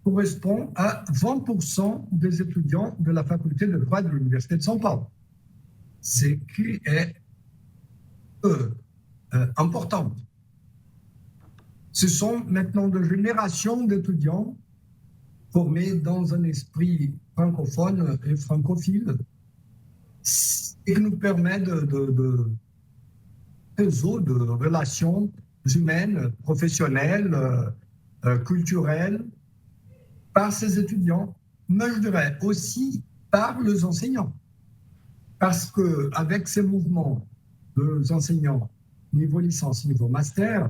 correspond à 20% des étudiants de la faculté de droit de l'Université de São Paulo. Ce qui est important. Ce sont maintenant des générations d'étudiants formés dans un esprit francophone et francophile et qui nous permet de réseau de relations humaines, professionnelles, culturelles, par ces étudiants, mais je dirais aussi par les enseignants. Parce qu'avec ces mouvements des enseignants niveau licence, niveau master,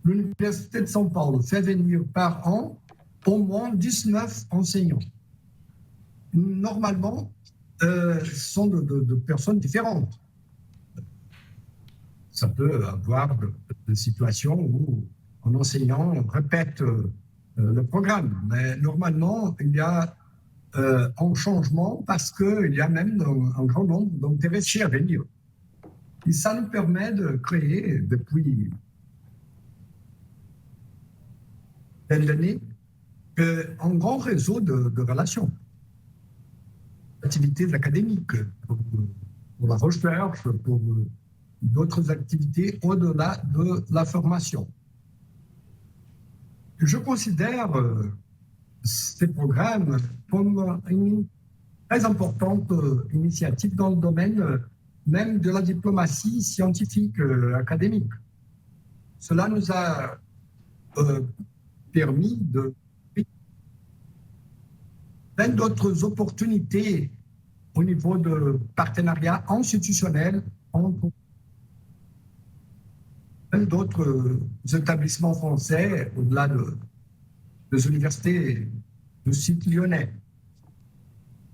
l'Université de São Paulo fait venir par an au moins 19 enseignants. Normalement, ce sont de personnes différentes. Ça peut avoir des situations où un enseignant répète le programme, mais normalement, il y a un changement parce qu'il y a même un grand nombre d'intéressés à venir. Et ça nous permet de créer, depuis plein d'années, un grand réseau de relations, activités académiques, pour la recherche, pour d'autres activités au-delà de la formation. Je considère ces programmes comme une très importante initiative dans le domaine même de la diplomatie scientifique académique. Cela nous a permis de plein d'autres opportunités au niveau de partenariat institutionnel entre plein d'autres établissements français au-delà des universités du site lyonnais.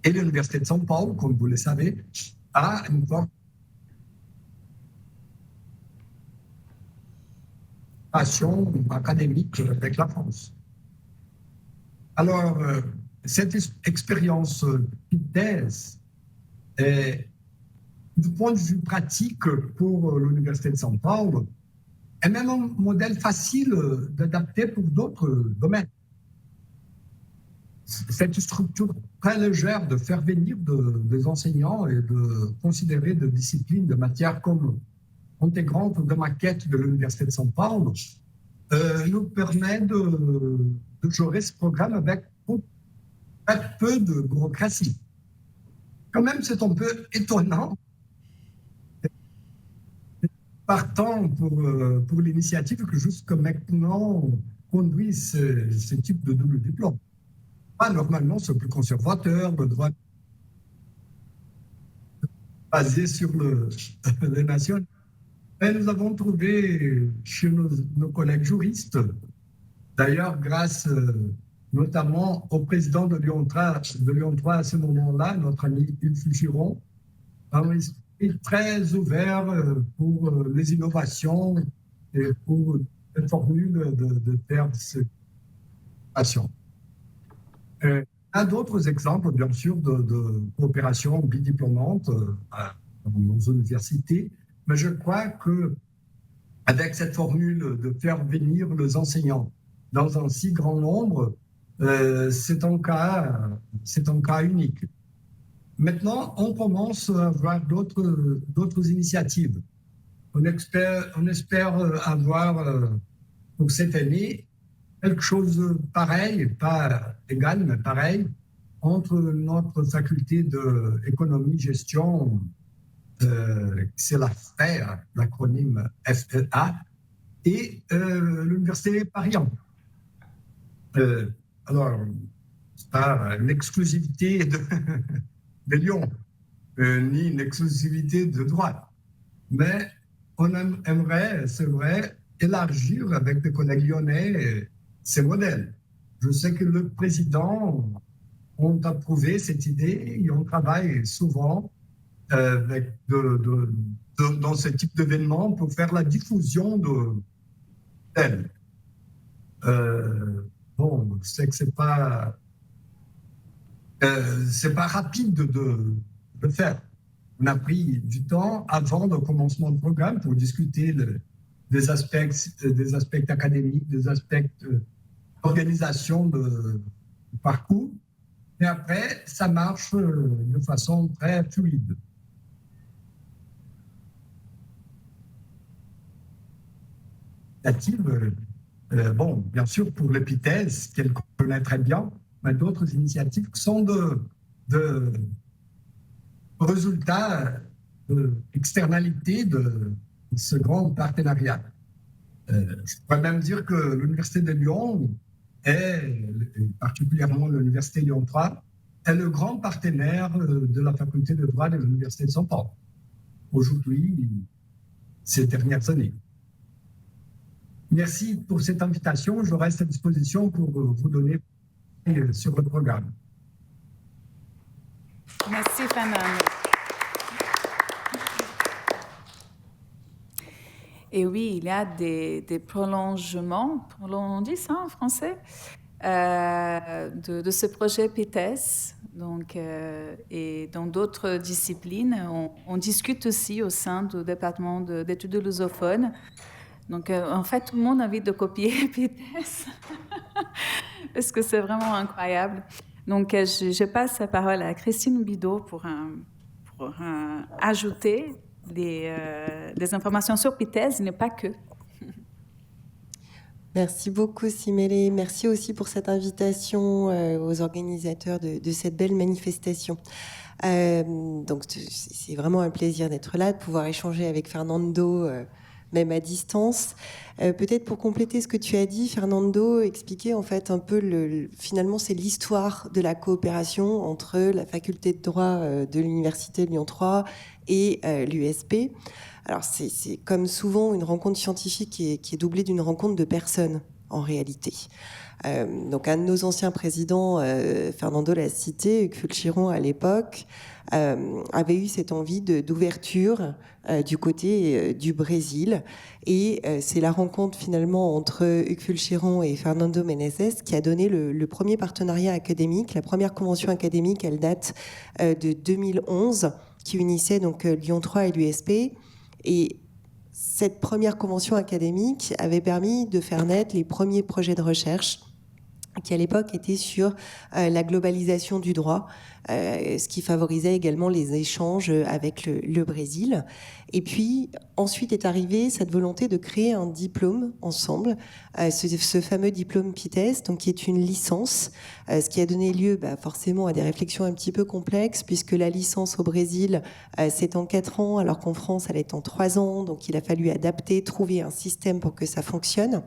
Et l'Université de São Paulo, comme vous le savez, a une forte relation académique avec la France. Alors, cette expérience PITES du point de vue pratique pour l'Université de São Paulo est même un modèle facile d'adapter pour d'autres domaines. Cette structure très légère de faire venir des enseignants et de considérer des disciplines, de matières comme intégrantes de maquettes de l'Université de São Paulo nous permet de gérer ce programme avec très peu de bureaucratie. Quand même, c'est un peu étonnant, partant pour l'initiative que jusqu'à maintenant conduit ce type de double diplôme. Normalement, c'est plus conservateur, le droit basé sur les nations. Et nous avons trouvé chez nos collègues juristes, d'ailleurs grâce notamment au président de Lyon 3 à ce moment-là, notre ami Hugues Fugiron, un esprit très ouvert pour les innovations et pour les formules de faire ces passions. Un d'autres exemples, bien sûr, de coopération bidiplômante dans nos universités, mais je crois qu'avec cette formule de faire venir les enseignants dans un si grand nombre, c'est un cas unique. Maintenant, on commence à voir d'autres initiatives. On espère avoir pour cette année quelque chose de pareil, pas égal, mais pareil, entre notre faculté d'économie-gestion, c'est la FEA, l'acronyme FEA, et l'Université Paris-1. Alors, c'est pas une exclusivité de Lyon, ni une exclusivité de droite, mais on aimerait, c'est vrai, élargir avec les collègues lyonnais ces modèles. Je sais que le président a approuvé cette idée et on travaille souvent dans ce type d'événement pour faire la diffusion d'elles. Bon, je sais que c'est pas rapide de faire. On a pris du temps avant le commencement du programme pour discuter des aspects académiques, des aspects d'organisation du parcours. Et après, ça marche de façon très fluide. Bon, bien sûr, pour l'épithèse, qu'elle connaît très bien, mais d'autres initiatives qui sont de résultats, d'externalité de ce grand partenariat. Je pourrais même dire que l'Université de Lyon et particulièrement l'Université Lyon 3 est le grand partenaire de la faculté de droit de l'Université de Saint-Paul. Aujourd'hui, ces dernières années. Merci pour cette invitation. Je reste à disposition pour vous donner sur le programme.
Merci, Fernand. Et oui, il y a des prolongements, on dit ça en français, de ce projet PITES. Donc, et dans d'autres disciplines, on discute aussi au sein du département d'études lusophones. Donc, en fait, tout le monde a envie de copier PITES parce que c'est vraiment incroyable. Donc, je passe la parole à Christine Bidot pour ajouter des informations sur PITES, mais pas que.
Merci beaucoup, Simélé. Merci aussi pour cette invitation aux organisateurs de cette belle manifestation. Donc, c'est vraiment un plaisir d'être là, de pouvoir échanger avec Fernando, même à distance. Peut-être pour compléter ce que tu as dit, Fernando expliquait en fait un peu, finalement, c'est l'histoire de la coopération entre la faculté de droit de l'Université Lyon 3 et l'USP. Alors, c'est comme souvent une rencontre scientifique qui est doublée d'une rencontre de personnes, en réalité. Donc, un de nos anciens présidents, Fernando l'a cité, Hugues Fulchiron à l'époque, avait eu cette envie d'ouverture du côté du Brésil. Et c'est la rencontre finalement entre Hugues Fulchiron et Fernando Meneses qui a donné le premier partenariat académique. La première convention académique, elle date de 2011, qui unissait donc Lyon 3 et l'USP. Et cette première convention académique avait permis de faire naître les premiers projets de recherche qui à l'époque étaient sur la globalisation du droit, ce qui favorisait également les échanges avec le Brésil. Et puis ensuite est arrivée cette volonté de créer un diplôme ensemble, ce fameux diplôme PITES, donc qui est une licence, ce qui a donné lieu forcément à des réflexions un petit peu complexes, puisque la licence au Brésil, c'est en 4 ans, alors qu'en France, elle est en 3 ans, donc il a fallu adapter, trouver un système pour que ça fonctionne.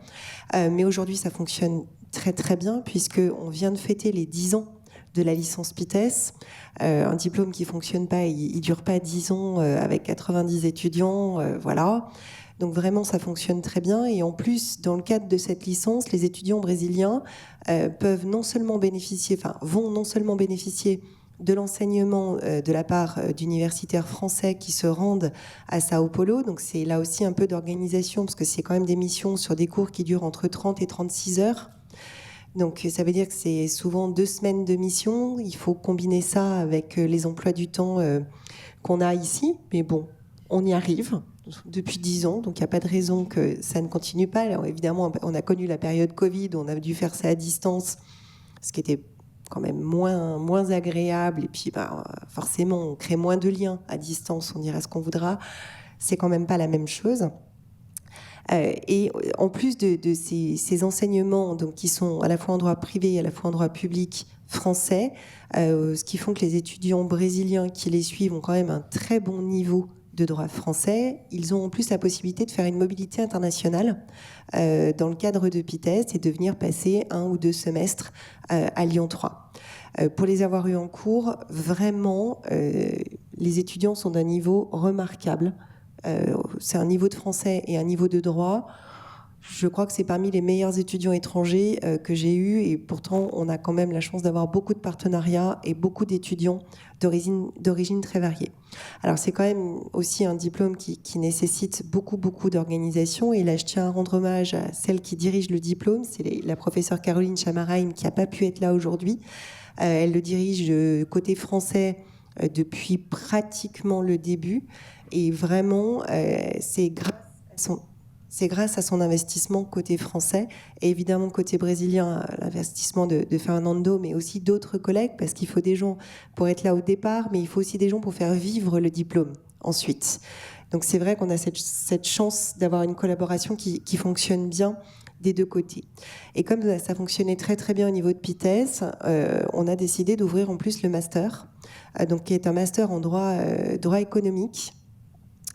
Mais aujourd'hui, ça fonctionne très très bien, puisqu'on vient de fêter les 10 ans de la licence PITES. Un diplôme qui ne fonctionne pas, il ne dure pas 10 ans avec 90 étudiants, voilà. Donc vraiment, ça fonctionne très bien. Et en plus, dans le cadre de cette licence, les étudiants brésiliens vont non seulement bénéficier de l'enseignement de la part d'universitaires français qui se rendent à Sao Paulo. Donc c'est là aussi un peu d'organisation, parce que c'est quand même des missions sur des cours qui durent entre 30 et 36 heures. Donc ça veut dire que c'est souvent 2 semaines de mission. Il faut combiner ça avec les emplois du temps qu'on a ici. Mais bon, on y arrive depuis 10 ans, donc il n'y a pas de raison que ça ne continue pas. Alors évidemment, on a connu la période Covid, on a dû faire ça à distance, ce qui était quand même moins agréable. Et puis forcément, on crée moins de liens à distance, on dira ce qu'on voudra. C'est quand même pas la même chose. Et en plus de ces enseignements donc, qui sont à la fois en droit privé et à la fois en droit public français, ce qui font que les étudiants brésiliens qui les suivent ont quand même un très bon niveau de droit français. Ils ont en plus la possibilité de faire une mobilité internationale dans le cadre de PITES et de venir passer 1 ou 2 semestres à Lyon 3. Pour les avoir eus en cours, vraiment, les étudiants sont d'un niveau remarquable. C'est un niveau de français et un niveau de droit. Je crois que c'est parmi les meilleurs étudiants étrangers que j'ai eus, et pourtant on a quand même la chance d'avoir beaucoup de partenariats et beaucoup d'étudiants d'origine très variée. Alors c'est quand même aussi un diplôme qui nécessite beaucoup d'organisation, et là je tiens à rendre hommage à celle qui dirige le diplôme, c'est la professeure Caroline Chamarheim qui n'a pas pu être là aujourd'hui. Elle le dirige côté français depuis pratiquement le début. Et vraiment, c'est grâce à son investissement côté français, et évidemment côté brésilien, l'investissement de Fernando, mais aussi d'autres collègues, parce qu'il faut des gens pour être là au départ, mais il faut aussi des gens pour faire vivre le diplôme ensuite. Donc c'est vrai qu'on a cette chance d'avoir une collaboration qui fonctionne bien des 2 côtés. Et comme ça fonctionnait très très bien au niveau de PITES, on a décidé d'ouvrir en plus le master, donc qui est un master en droit économique,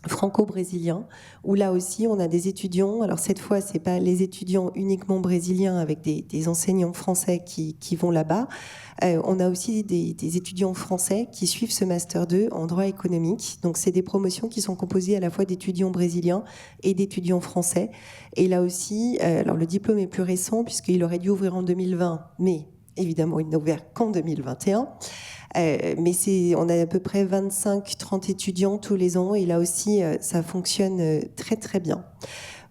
franco-brésilien, où là aussi on a des étudiants. Alors cette fois, c'est pas les étudiants uniquement brésiliens avec des enseignants français qui vont là-bas. On a aussi des étudiants français qui suivent ce Master 2 en droit économique. Donc c'est des promotions qui sont composées à la fois d'étudiants brésiliens et d'étudiants français. Et là aussi, alors le diplôme est plus récent puisqu'il aurait dû ouvrir en 2020, mais évidemment il n'a ouvert qu'en 2021. Mais on a à peu près 25-30 étudiants tous les ans, et là aussi ça fonctionne très très bien.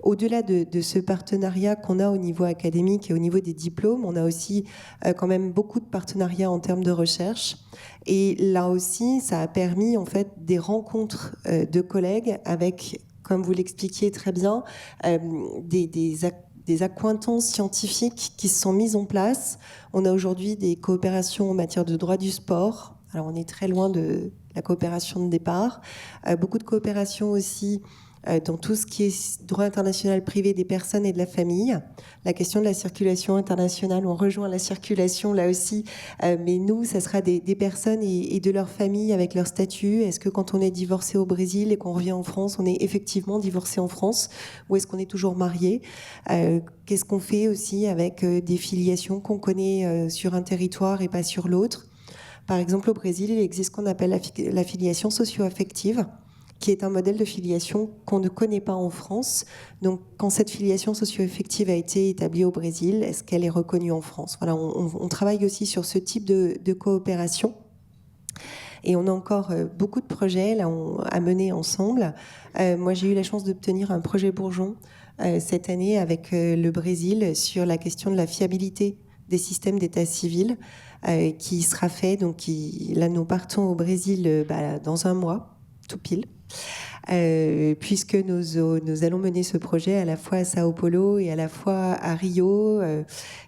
Au-delà de ce partenariat qu'on a au niveau académique et au niveau des diplômes, on a aussi quand même beaucoup de partenariats en termes de recherche, et là aussi ça a permis en fait des rencontres de collègues avec, comme vous l'expliquiez très bien, des accointances scientifiques qui se sont mises en place. On a aujourd'hui des coopérations en matière de droit du sport. Alors on est très loin de la coopération de départ. Beaucoup de coopération aussi dans tout ce qui est droit international privé des personnes et de la famille. La question de la circulation internationale, on rejoint la circulation là aussi, mais nous, ça sera des personnes et de leur famille avec leur statut. Est-ce que quand on est divorcé au Brésil et qu'on revient en France, on est effectivement divorcé en France, ou est-ce qu'on est toujours marié? Qu'est-ce qu'on fait aussi avec des filiations qu'on connaît sur un territoire et pas sur l'autre? Par exemple, au Brésil, il existe ce qu'on appelle la filiation socio-affective, qui est un modèle de filiation qu'on ne connaît pas en France. Donc, quand cette filiation socio-affective a été établie au Brésil, est-ce qu'elle est reconnue en France? Voilà, on travaille aussi sur ce type de coopération. Et on a encore beaucoup de projets là, à mener ensemble. Moi, j'ai eu la chance d'obtenir un projet bourgeon cette année avec le Brésil sur la question de la fiabilité des systèmes d'état civil qui sera fait. Donc, là, nous partons au Brésil dans 1 mois, tout pile. Puisque nous allons mener ce projet à la fois à Sao Paulo et à la fois à Rio.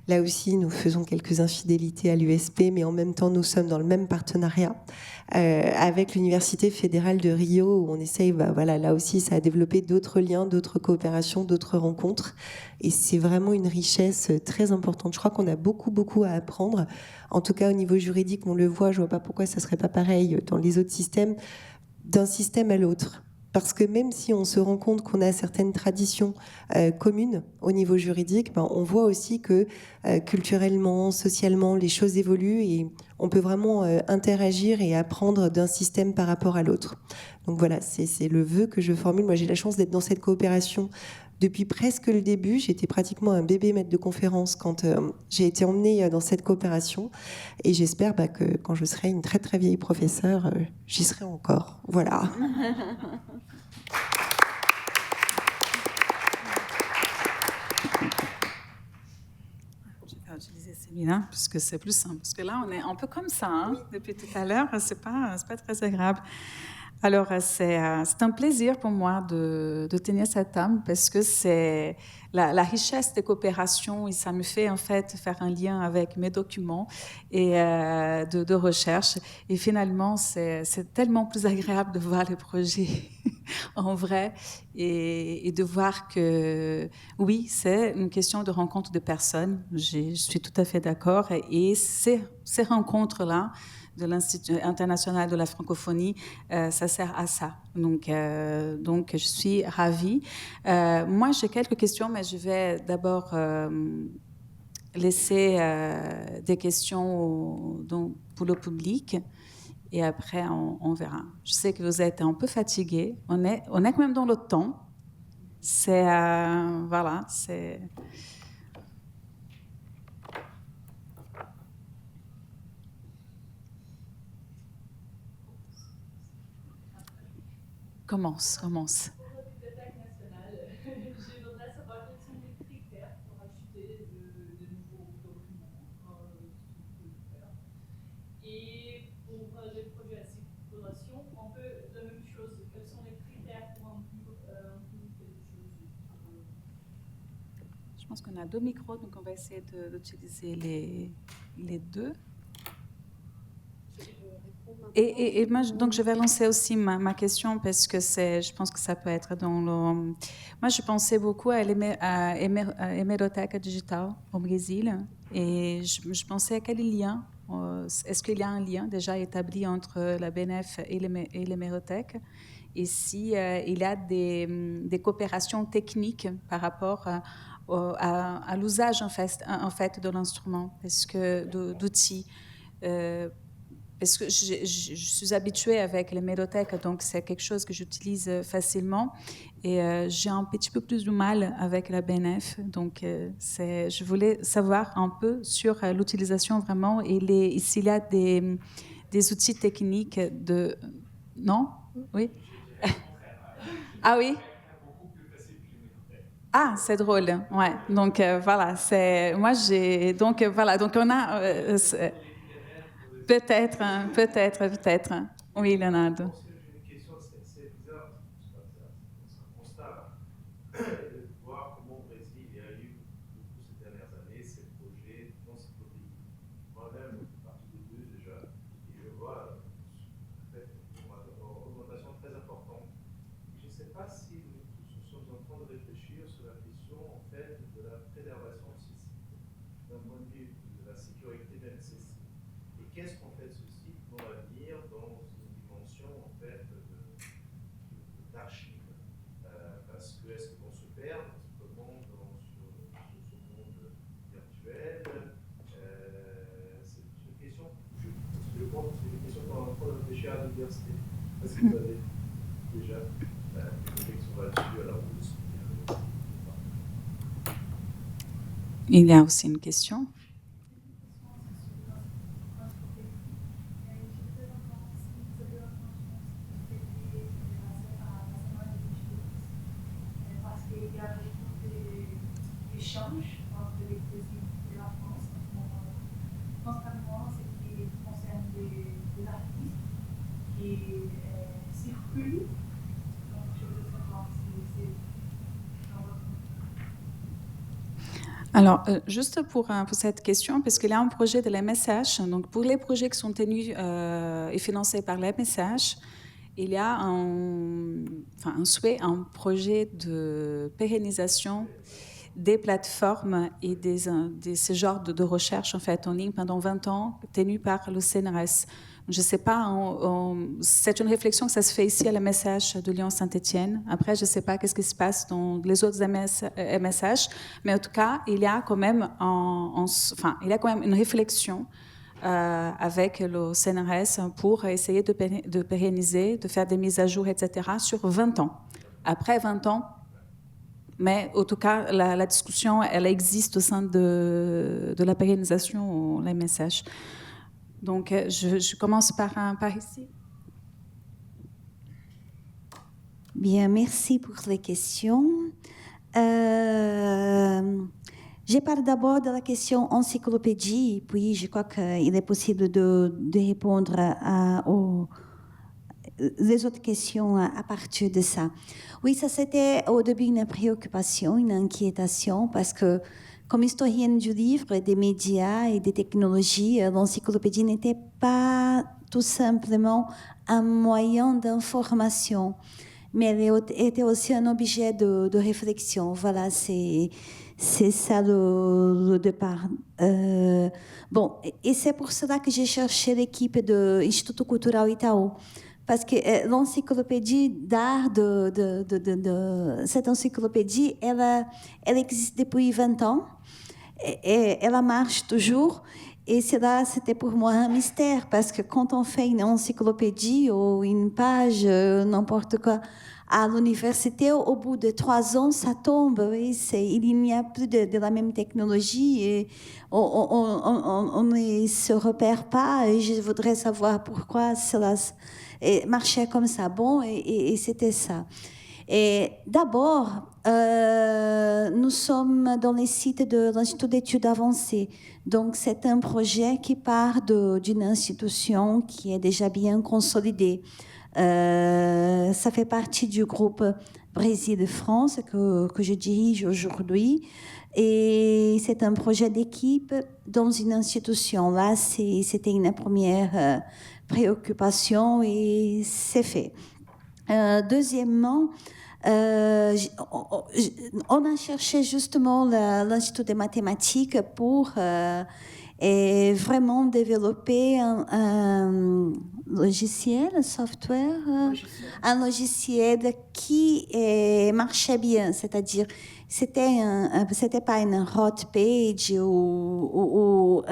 Là aussi, nous faisons quelques infidélités à l'USP, mais en même temps, nous sommes dans le même partenariat avec l'Université fédérale de Rio, où on essaye, là aussi, ça a développé d'autres liens, d'autres coopérations, d'autres rencontres. Et c'est vraiment une richesse très importante. Je crois qu'on a beaucoup à apprendre. En tout cas, au niveau juridique, on le voit. Je ne vois pas pourquoi ça ne serait pas pareil dans les autres systèmes. D'un système à l'autre, Parce que même si on se rend compte qu'on a certaines traditions communes au niveau juridique, on voit aussi que culturellement, socialement, les choses évoluent et on peut vraiment interagir et apprendre d'un système par rapport à l'autre. Donc voilà, c'est le vœu que je formule. Moi, j'ai la chance d'être dans cette coopération depuis presque le début. J'étais pratiquement un bébé maître de conférence quand j'ai été emmenée dans cette coopération. Et j'espère que quand je serai une très très vieille professeure, j'y serai encore. Voilà.
Je vais utiliser celui-là parce que c'est plus simple. Parce que là, on est un peu comme ça hein, depuis tout à l'heure. C'est pas très agréable. Alors, c'est un plaisir pour moi de tenir cette table parce que c'est la richesse des coopérations et ça me fait en fait faire un lien avec mes documents et de recherche. Et finalement, c'est tellement plus agréable de voir les projets en vrai et de voir que, oui, c'est une question de rencontre de personnes. Je suis tout à fait d'accord. Et ces rencontres-là, de l'Institut international de la francophonie, ça sert à ça. Donc je suis ravie. Moi, j'ai quelques questions, mais je vais d'abord laisser des questions pour le public et après, on verra. Je sais que vous êtes un peu fatigués. On est quand même dans le temps. C'est... voilà, c'est... Commence.
Pour la Bibliothèque nationale, je voudrais savoir quels sont les critères pour acheter de nouveaux documents, ce qu'on peut faire. Et pour les projets à circulation, on peut la même chose. Quels sont les critères pour inclure quelque chose?
Je pense qu'on a 2 micros, donc on va essayer d'utiliser les deux. Et moi, donc je vais lancer aussi ma question parce que je pense que ça peut être dans le... Moi, je pensais beaucoup à l'hémérothèque digitale au Brésil et je pensais à quel lien, est-ce qu'il y a un lien déjà établi entre la BNF et l'hémérothèque et si il y a des coopérations techniques par rapport à l'usage en fait de l'instrument, parce que d'outils. Parce que je suis habituée avec les mélothèques, donc c'est quelque chose que j'utilise facilement. Et j'ai un petit peu plus de mal avec la BNF. Donc, je voulais savoir un peu sur l'utilisation vraiment et s'il y a des outils techniques de... Non? Oui? Ah oui? Ah, c'est drôle. Ouais. Donc, voilà. Moi, j'ai... Donc, voilà. Donc, on a... Peut-être. Oui, Leonardo.
J'ai une question, c'est bizarre, c'est un constat, de voir comment au Brésil, il y a eu beaucoup ces dernières années ces projets dans ce pays. Moi-même, je fais partie des deux déjà, et je vois en fait, une augmentation très importante. Je ne sais pas si nous tous sommes en train de réfléchir sur la question en fait, de la préservation de ces sites, d'un point de vue de la sécurité même de ces sites. Et qu'est-ce qu'on fait de ce site dans l'avenir, dans une dimension en fait d'archives, parce que est-ce qu'on se perd simplement sur ce monde virtuel? C'est une question, je pense que c'est une question qu'on est en train de réfléchir à l'université. Est-ce que vous avez déjà une réflexion là-dessus à la Rousse?
Il y a aussi une question.
Échange entre les Brésil et la France en ce moment-là. Constamment, ce qui concerne des artistes qui circulent. Donc, je veux savoir si c'est dans votre...
Alors, juste pour cette question, parce qu'il y a un projet de la MSH, donc pour les projets qui sont tenus et financés par la MSH, il y a un souhait, un projet de pérennisation des plateformes et de ce genre de recherche en fait en ligne pendant 20 ans tenues par le CNRS. Je ne sais pas, c'est une réflexion que ça se fait ici à la MSH de Lyon-Saint-Étienne. Après, je ne sais pas qu'est-ce qui se passe dans les autres MSH, mais en tout cas, il y a quand même, une réflexion avec le CNRS pour essayer de pérenniser, de faire des mises à jour, etc., sur 20 ans. Après 20 ans, mais en tout cas, la discussion, elle existe au sein de la pérennisation, la MSH. Donc, je commence par ici.
Bien, merci pour les questions. Je parle d'abord de la question encyclopédie, puis je crois qu'il est possible de répondre aux les autres questions à partir de ça. Oui, ça c'était au début une préoccupation, une inquiétation, parce que comme historienne du livre, des médias et des technologies, l'encyclopédie n'était pas tout simplement un moyen d'information, mais elle était aussi un objet de réflexion. Voilà, c'est ça le départ. Bon, et c'est pour cela que j'ai cherché l'équipe de l'Instituto Cultural Itaú, parce que l'encyclopédie d'art cette encyclopédie, elle existe depuis 20 ans. Et elle marche toujours. Et cela, c'était pour moi un mystère, parce que quand on fait une encyclopédie ou une page, n'importe quoi, à l'université, au bout de 3 ans, ça tombe. Oui, il n'y a plus de la même technologie et on ne se repère pas. Et je voudrais savoir pourquoi cela marchait comme ça. Bon, et c'était ça. Et d'abord, nous sommes dans les sites de l'Institut d'études avancées. Donc, c'est un projet qui part d'une institution qui est déjà bien consolidée. Ça fait partie du groupe Brésil-France que je dirige aujourd'hui. Et c'est un projet d'équipe dans une institution. Là, c'était une première préoccupation et c'est fait. Deuxièmement, on a cherché justement l'Institut des mathématiques pour vraiment développer un logiciel, un software, un logiciel qui marchait bien, c'est-à-dire c'était pas une hot page ou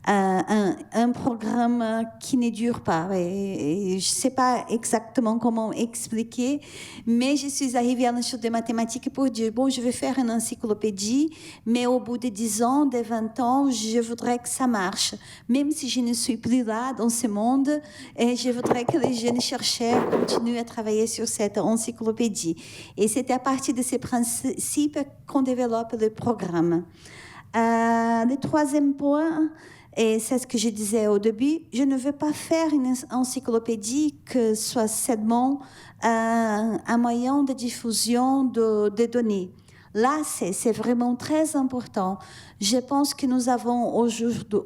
un programme qui ne dure pas. Et je ne sais pas exactement comment expliquer, mais je suis arrivée à l'Institut de mathématiques pour dire, bon, je vais faire une encyclopédie, mais au bout de 10 ans, de 20 ans, je voudrais que ça marche. Même si je ne suis plus là dans ce monde, et je voudrais que les jeunes chercheurs continuent à travailler sur cette encyclopédie. Et c'est à partir de ces principes qu'on développe le programme. Le troisième point, et c'est ce que je disais au début, je ne veux pas faire une encyclopédie que soit seulement un moyen de diffusion des données. Là, c'est vraiment très important. Je pense que nous avons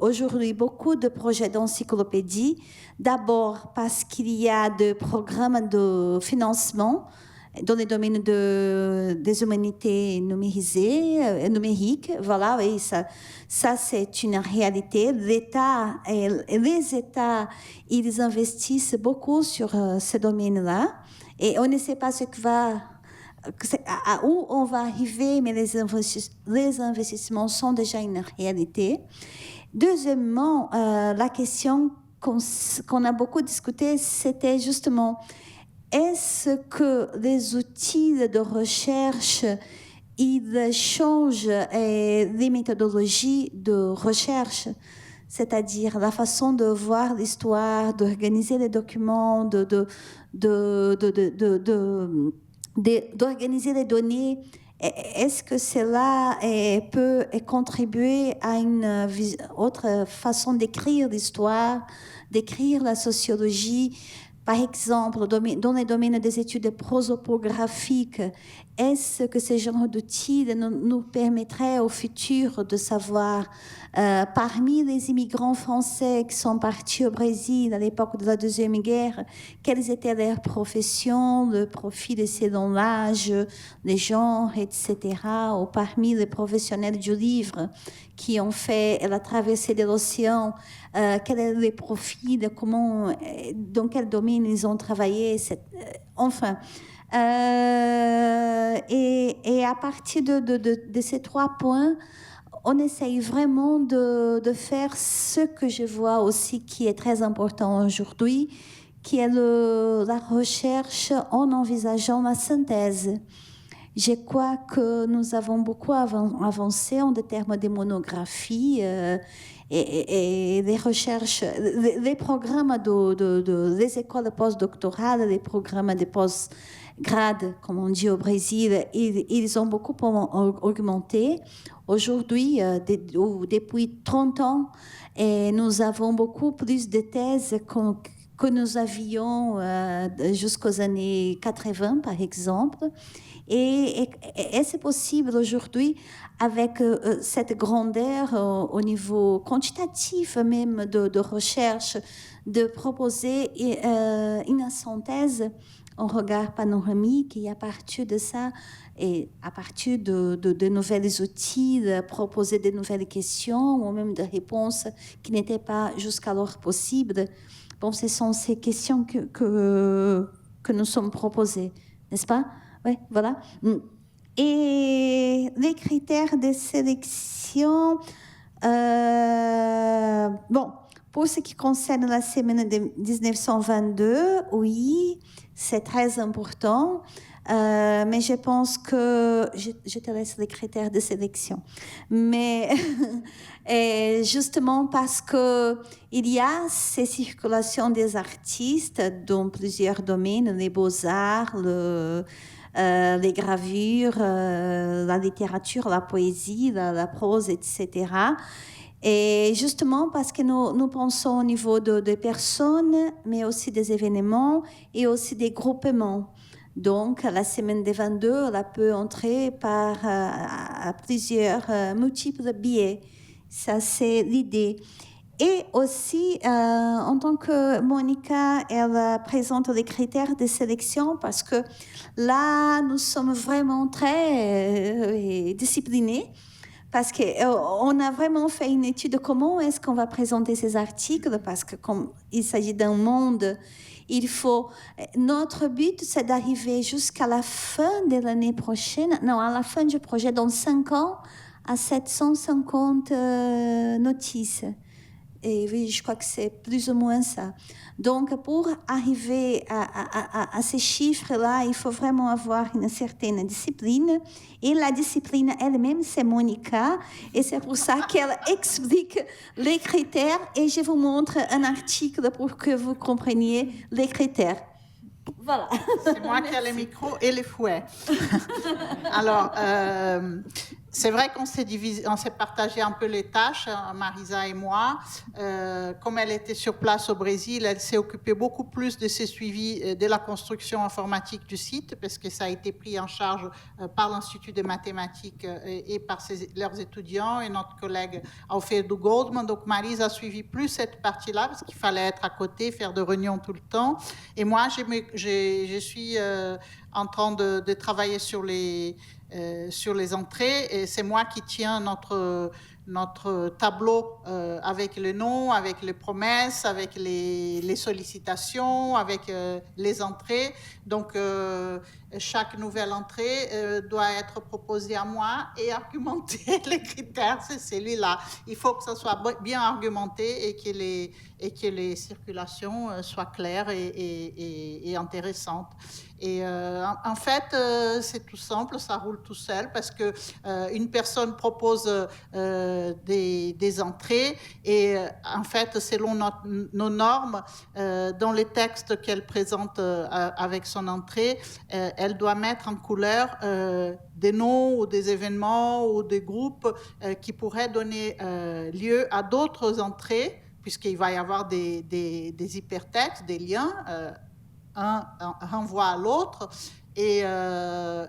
aujourd'hui beaucoup de projets d'encyclopédie. D'abord parce qu'il y a des programmes de financement dans les domaines des humanités numériques. Voilà, et ça c'est une réalité. L'État et les États, ils investissent beaucoup sur ce domaine-là. Et on ne sait pas où on va arriver, mais les investissements sont déjà une réalité. Deuxièmement, la question qu'on a beaucoup discutée, c'était justement, est-ce que les outils de recherche, ils changent les méthodologies de recherche, c'est-à-dire la façon de voir l'histoire, d'organiser les documents, d'organiser les données. Est-ce que cela peut contribuer à une autre façon d'écrire l'histoire, d'écrire la sociologie? Par exemple, dans les domaines des études prosopographiques, est-ce que ce genre d'outils nous permettrait au futur de savoir, parmi les immigrants français qui sont partis au Brésil à l'époque de la Deuxième Guerre, quelles étaient leurs professions, le profil selon l'âge, les genres, etc., ou parmi les professionnels du livre qui ont fait la traversée de l'océan quels sont les profils, dans quel domaine ils ont travaillé, enfin. Et à partir de ces 3 points, on essaye vraiment de faire ce que je vois aussi qui est très important aujourd'hui, qui est la recherche en envisageant la synthèse. Je crois que nous avons beaucoup avancé en termes de monographie et les recherches, les programmes des écoles postdoctorales, les programmes de post-grade, comme on dit au Brésil, ils ont beaucoup augmenté. Aujourd'hui, depuis 30 ans, et nous avons beaucoup plus de thèses que nous avions jusqu'aux années 80, par exemple. Et c'est possible aujourd'hui, avec cette grandeur au niveau quantitatif même de recherche, de proposer une synthèse en regard panoramique, et à partir de ça, et à partir de nouvelles outils, de proposer de nouvelles questions ou même de réponses qui n'étaient pas jusqu'alors possibles. Bon, ce sont ces questions que nous sommes proposées, n'est-ce pas? Oui, voilà. Et les critères de sélection, bon, pour ce qui concerne la semaine de 1922, oui, c'est très important. Mais je pense que je te laisse les critères de sélection. Mais justement parce que il y a ces circulations des artistes dans plusieurs domaines, les beaux-arts, les gravures, la littérature, la poésie, la prose, etc. Et justement parce que nous pensons au niveau des personnes, mais aussi des événements et aussi des groupements. Donc, la semaine des 22, elle peut entrer par plusieurs multiples biais. Ça, c'est l'idée. Et aussi, en tant que Monica, elle présente les critères de sélection parce que là, nous sommes vraiment très disciplinés. Parce qu'on a vraiment fait une étude de comment est-ce qu'on va présenter ces articles, parce que comme il s'agit d'un monde, notre but, c'est d'arriver jusqu'à la fin de l'année prochaine, non, à la fin du projet, dans 5 ans, à 750 notices. Et oui, je crois que c'est plus ou moins ça. Donc, pour arriver à ces chiffres-là, il faut vraiment avoir une certaine discipline. Et la discipline elle-même, c'est Monica. Et c'est pour ça qu'elle explique les critères. Et je vous montre un article pour que vous compreniez les critères. Voilà.
C'est moi qui ai le micro et les fouets. Alors, c'est vrai qu'on s'est partagé un peu les tâches, Marisa et moi. Comme elle était sur place au Brésil, elle s'est occupée beaucoup plus de ces suivis de la construction informatique du site, parce que ça a été pris en charge par l'Institut de mathématiques et par leurs étudiants et notre collègue Alfredo Goldman. Donc, Marisa a suivi plus cette partie-là, parce qu'il fallait être à côté, faire de réunions tout le temps. Et moi, je suis en train de travailler sur les entrées, et c'est moi qui tiens notre tableau avec les noms, avec les promesses, avec les sollicitations, avec les entrées. Donc, chaque nouvelle entrée doit être proposée à moi et argumenter les critères, c'est celui-là. Il faut que ça soit bien argumenté et que les circulations soient claires et intéressantes. Et en fait, c'est tout simple, ça roule tout seul, parce que une personne propose des entrées, et en fait, selon nos normes, dans les textes qu'elle présente avec son entrée, elle doit mettre en couleur des noms ou des événements ou des groupes qui pourraient donner lieu à d'autres entrées, puisqu'il va y avoir des hypertextes, des liens, un renvoie à l'autre, En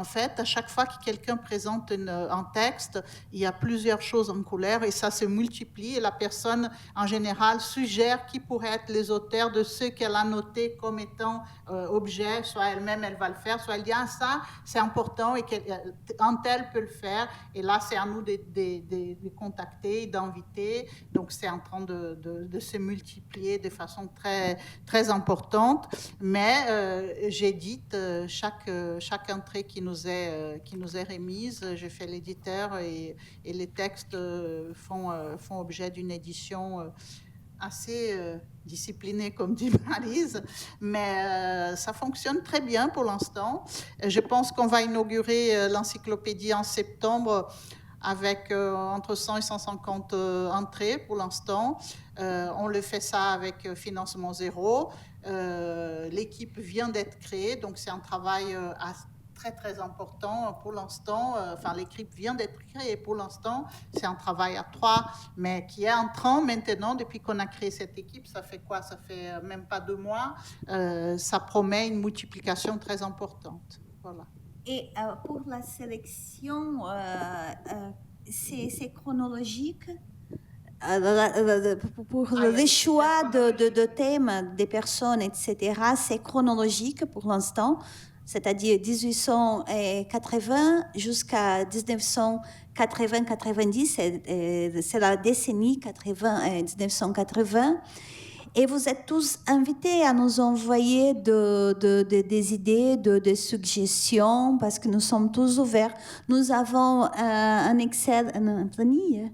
fait, à chaque fois que quelqu'un présente un texte, il y a plusieurs choses en couleur et ça se multiplie. Et la personne, en général, suggère qui pourraient être les auteurs de ce qu'elle a noté comme étant objet. Soit elle-même, elle va le faire, soit elle dit « Ah, ça, c'est important et qu'un tel peut le faire. » Et là, c'est à nous de contacter, d'inviter. Donc, c'est en train de se multiplier de façon très, très importante. Mais j'édite chaque entrée qui nous est remise. Je fais l'éditeur et les textes font objet d'une édition assez disciplinée, comme dit Maryse, mais ça fonctionne très bien pour l'instant. Je pense qu'on va inaugurer l'encyclopédie en septembre avec entre 100 et 150 entrées pour l'instant. On le fait ça avec financement zéro. L'équipe vient d'être créée, donc c'est un travail très très important pour l'instant. Enfin, l'équipe vient d'être créée pour l'instant. C'est un travail à 3, mais qui est en train maintenant, depuis qu'on a créé cette équipe. Ça fait quoi? Ça fait même pas 2 mois. Ça promet une multiplication très importante. Voilà.
Et pour la sélection, c'est chronologique pour les choix de thèmes, des personnes, etc. C'est chronologique pour l'instant, c'est-à-dire 1880 jusqu'à 1980-90, c'est la décennie 1980. Et vous êtes tous invités à nous envoyer des idées, des suggestions, parce que nous sommes tous ouverts. Nous avons un Excel, une planille,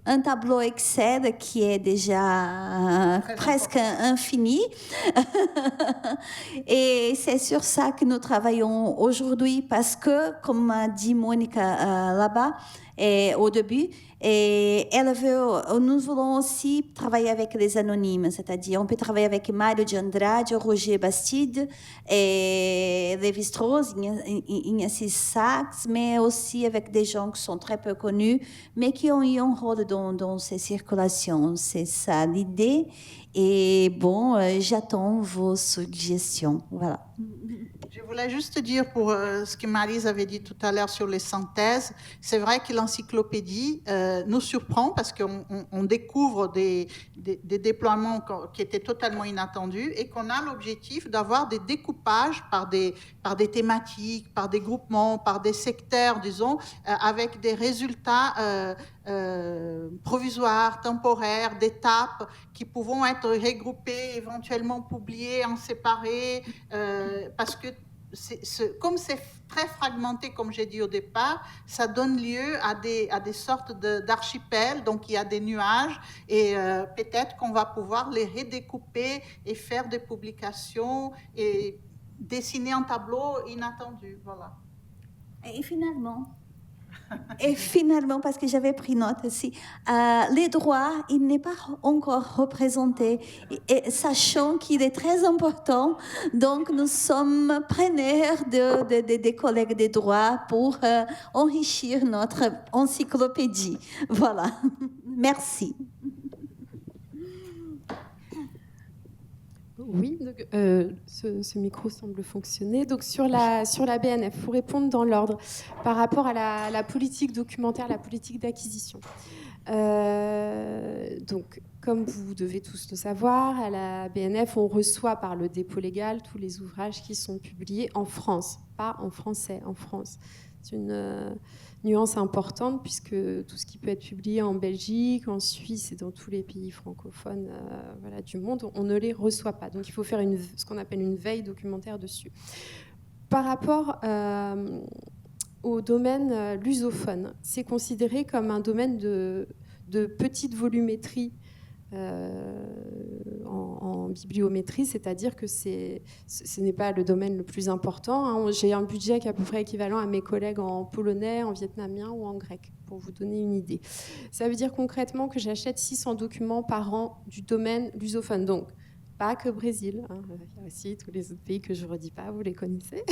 un tableau Excel qui est déjà presque infini. Et c'est sur ça que nous travaillons aujourd'hui, parce que, comme a dit Monica là-bas, au début, et nous voulons aussi travailler avec les anonymes, c'est-à-dire on peut travailler avec Mário de Andrade, Roger Bastide, et Lévi-Strauss, Ignacy Sachs, mais aussi avec des gens qui sont très peu connus, mais qui ont eu un rôle dans ces circulations. C'est ça l'idée. Et bon, j'attends vos suggestions. Voilà.
Je voulais juste dire pour ce que Maryse avait dit tout à l'heure sur les synthèses, c'est vrai que l'encyclopédie nous surprend parce qu'on découvre des déploiements qui étaient totalement inattendus et qu'on a l'objectif d'avoir des découpages par des thématiques, par des groupements, par des secteurs, disons, avec des résultats provisoires, temporaires, d'étapes qui pourront être regroupés, éventuellement publiés en séparé, parce que comme c'est très fragmenté, comme j'ai dit au départ, ça donne lieu à des sortes d'archipels, donc il y a des nuages, et peut-être qu'on va pouvoir les redécouper et faire des publications et dessiner un tableau inattendu. Voilà.
Et finalement, parce que j'avais pris note aussi, les droits, il n'est pas encore représenté, et sachant qu'il est très important, donc nous sommes preneurs des collègues des droits pour enrichir notre encyclopédie. Voilà. Merci.
Oui, donc, ce micro semble fonctionner. Donc sur la BNF, pour répondre dans l'ordre, par rapport à la politique documentaire, la politique d'acquisition. Donc, comme vous devez tous le savoir, à la BNF, on reçoit par le dépôt légal tous les ouvrages qui sont publiés en France, pas en français, en France. C'est une nuance importante puisque tout ce qui peut être publié en Belgique, en Suisse et dans tous les pays francophones du monde, on ne les reçoit pas. Donc il faut faire ce qu'on appelle une veille documentaire dessus. Par rapport au domaine lusophone, c'est considéré comme un domaine de petite volumétrie en bibliométrie, c'est-à-dire que ce n'est pas le domaine le plus important. Hein. J'ai un budget qui est à peu près équivalent à mes collègues en polonais, en vietnamien ou en grec, pour vous donner une idée. Ça veut dire concrètement que j'achète 600 documents par an du domaine lusophone. Donc, pas que Brésil, hein. Il y a aussi tous les autres pays que je ne redis pas, vous les connaissez.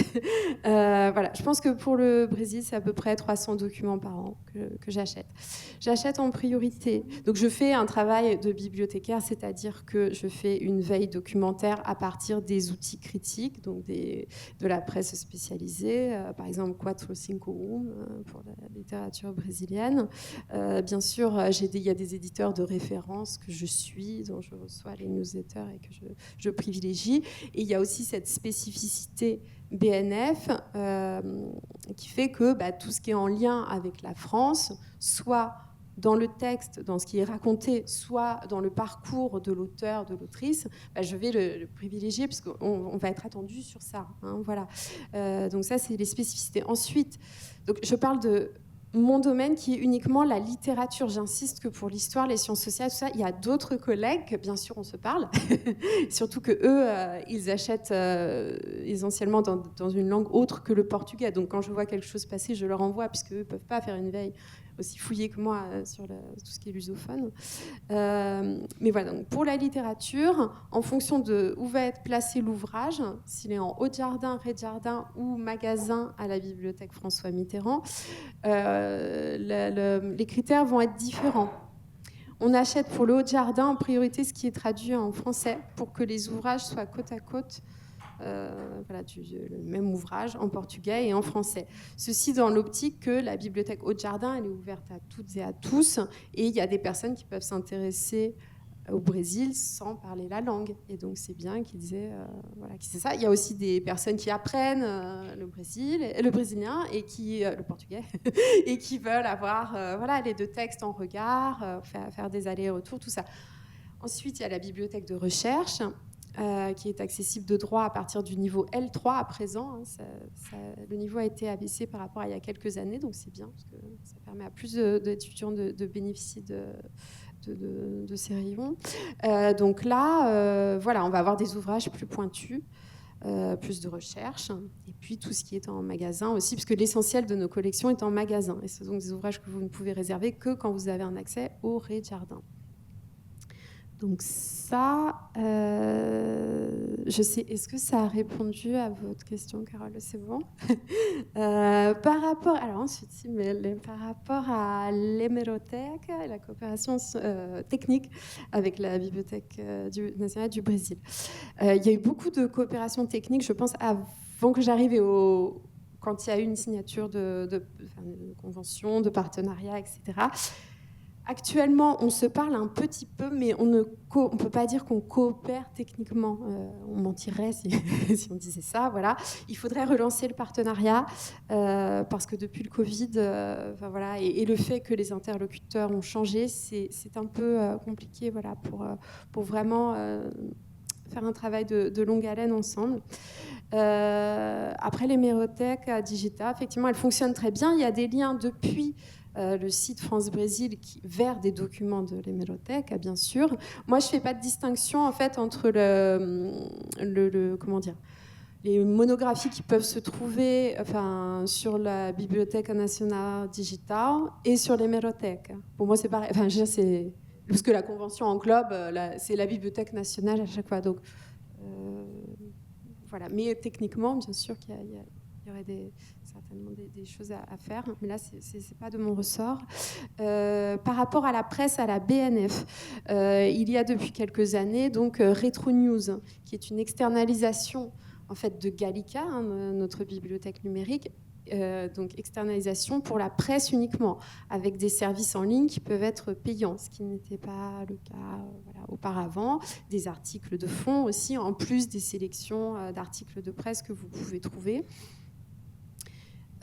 Voilà, je pense que pour le Brésil, c'est à peu près 300 documents par an que j'achète. J'achète en priorité. Donc je fais un travail de bibliothécaire, c'est-à-dire que je fais une veille documentaire à partir des outils critiques, donc de la presse spécialisée, par exemple Quatro Cinco pour la littérature brésilienne. Bien sûr, il y a des éditeurs de référence que je suis, dont je reçois les newsletters et que je privilégie. Et il y a aussi cette spécificité BNF qui fait que tout ce qui est en lien avec la France, soit dans le texte, dans ce qui est raconté, soit dans le parcours de l'auteur, de l'autrice, je vais le privilégier parce qu'on va être attendu sur ça. Hein, voilà. Donc ça, c'est les spécificités. Ensuite, donc, je parle de mon domaine qui est uniquement la littérature. J'insiste que pour l'histoire, les sciences sociales, tout ça, il y a d'autres collègues, bien sûr on se parle, surtout que eux, ils achètent essentiellement dans une langue autre que le portugais. Donc quand je vois quelque chose passer, je leur envoie, puisque eux ne peuvent pas faire une veille aussi fouillée que moi sur tout ce qui est lusophone. Mais voilà, donc pour la littérature, en fonction de où va être placé l'ouvrage, s'il est en Haut-de-Jardin, Rez-de-Jardin ou magasin à la bibliothèque François Mitterrand, les critères vont être différents. On achète pour le Haut-de-Jardin en priorité ce qui est traduit en français pour que les ouvrages soient côte à côte. Voilà, le même ouvrage en portugais et en français. Ceci dans l'optique que la bibliothèque Haut-de-Jardin, elle est ouverte à toutes et à tous, et il y a des personnes qui peuvent s'intéresser au Brésil sans parler la langue. Et donc c'est bien qu'ils aient ça. Il y a aussi des personnes qui apprennent le brésilien et le portugais et qui veulent avoir les deux textes en regard, faire des allers-retours, tout ça. Ensuite, il y a la bibliothèque de recherche qui est accessible de droit à partir du niveau L3 à présent. Hein, le niveau a été abaissé par rapport à il y a quelques années, donc c'est bien parce que ça permet à plus d'étudiants de bénéficier de ces rayons. Donc là, on va avoir des ouvrages plus pointus, plus de recherche, et puis tout ce qui est en magasin aussi, puisque l'essentiel de nos collections est en magasin. Et ce sont des ouvrages que vous ne pouvez réserver que quand vous avez un accès au rez-de-jardin. Donc ça, je sais, est-ce que ça a répondu à votre question, Carole? C'est bon. Par rapport à l'hémérothèque, la coopération technique avec la Bibliothèque nationale du Brésil. Il y a eu beaucoup de coopération technique, je pense, avant que j'arrive quand il y a eu une signature de convention, de partenariat, etc. Actuellement, on se parle un petit peu, mais on ne peut pas dire qu'on coopère techniquement. On mentirait si on disait ça. Voilà. Il faudrait relancer le partenariat parce que depuis le Covid, et le fait que les interlocuteurs ont changé, c'est un peu compliqué pour vraiment faire un travail de longue haleine ensemble. Après, l'hémérothèque Digita, effectivement, elle fonctionne très bien. Il y a des liens depuis le site France-Brésil vers des documents de l'hémérothèque, bien sûr. Moi, je ne fais pas de distinction en fait entre les monographies qui peuvent se trouver sur la Bibliothèque nationale digitale et sur l'hémérothèque. Pour moi, c'est pareil. Parce que la convention englobe, c'est la Bibliothèque nationale à chaque fois. Donc, voilà. Mais techniquement, bien sûr qu'il y aurait certainement des choses à faire, mais là, c'est pas de mon ressort. Par rapport à la presse, à la BNF, il y a depuis quelques années donc Retro News, qui est une externalisation en fait de Gallica, notre bibliothèque numérique. Donc externalisation pour la presse uniquement, avec des services en ligne qui peuvent être payants, ce qui n'était pas le cas auparavant, des articles de fond aussi, en plus des sélections d'articles de presse que vous pouvez trouver.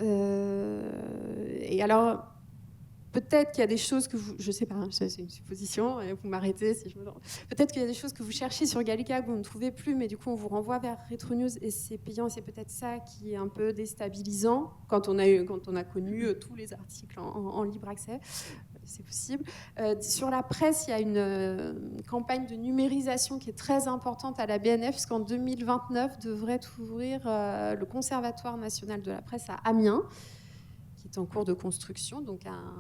Et alors, peut-être qu'il y a des choses que vous... Je ne sais pas, c'est une supposition, vous m'arrêtez si je me trompe. Peut-être qu'il y a des choses que vous cherchez sur Gallica que vous ne trouvez plus, mais du coup, on vous renvoie vers Retro News et c'est payant. Et c'est peut-être ça qui est un peu déstabilisant quand on a connu tous les articles en libre accès. C'est possible. Sur la presse, il y a une campagne de numérisation qui est très importante à la BNF, puisqu'en 2029 devrait ouvrir le Conservatoire national de la presse à Amiens, qui est est en cours de construction, donc un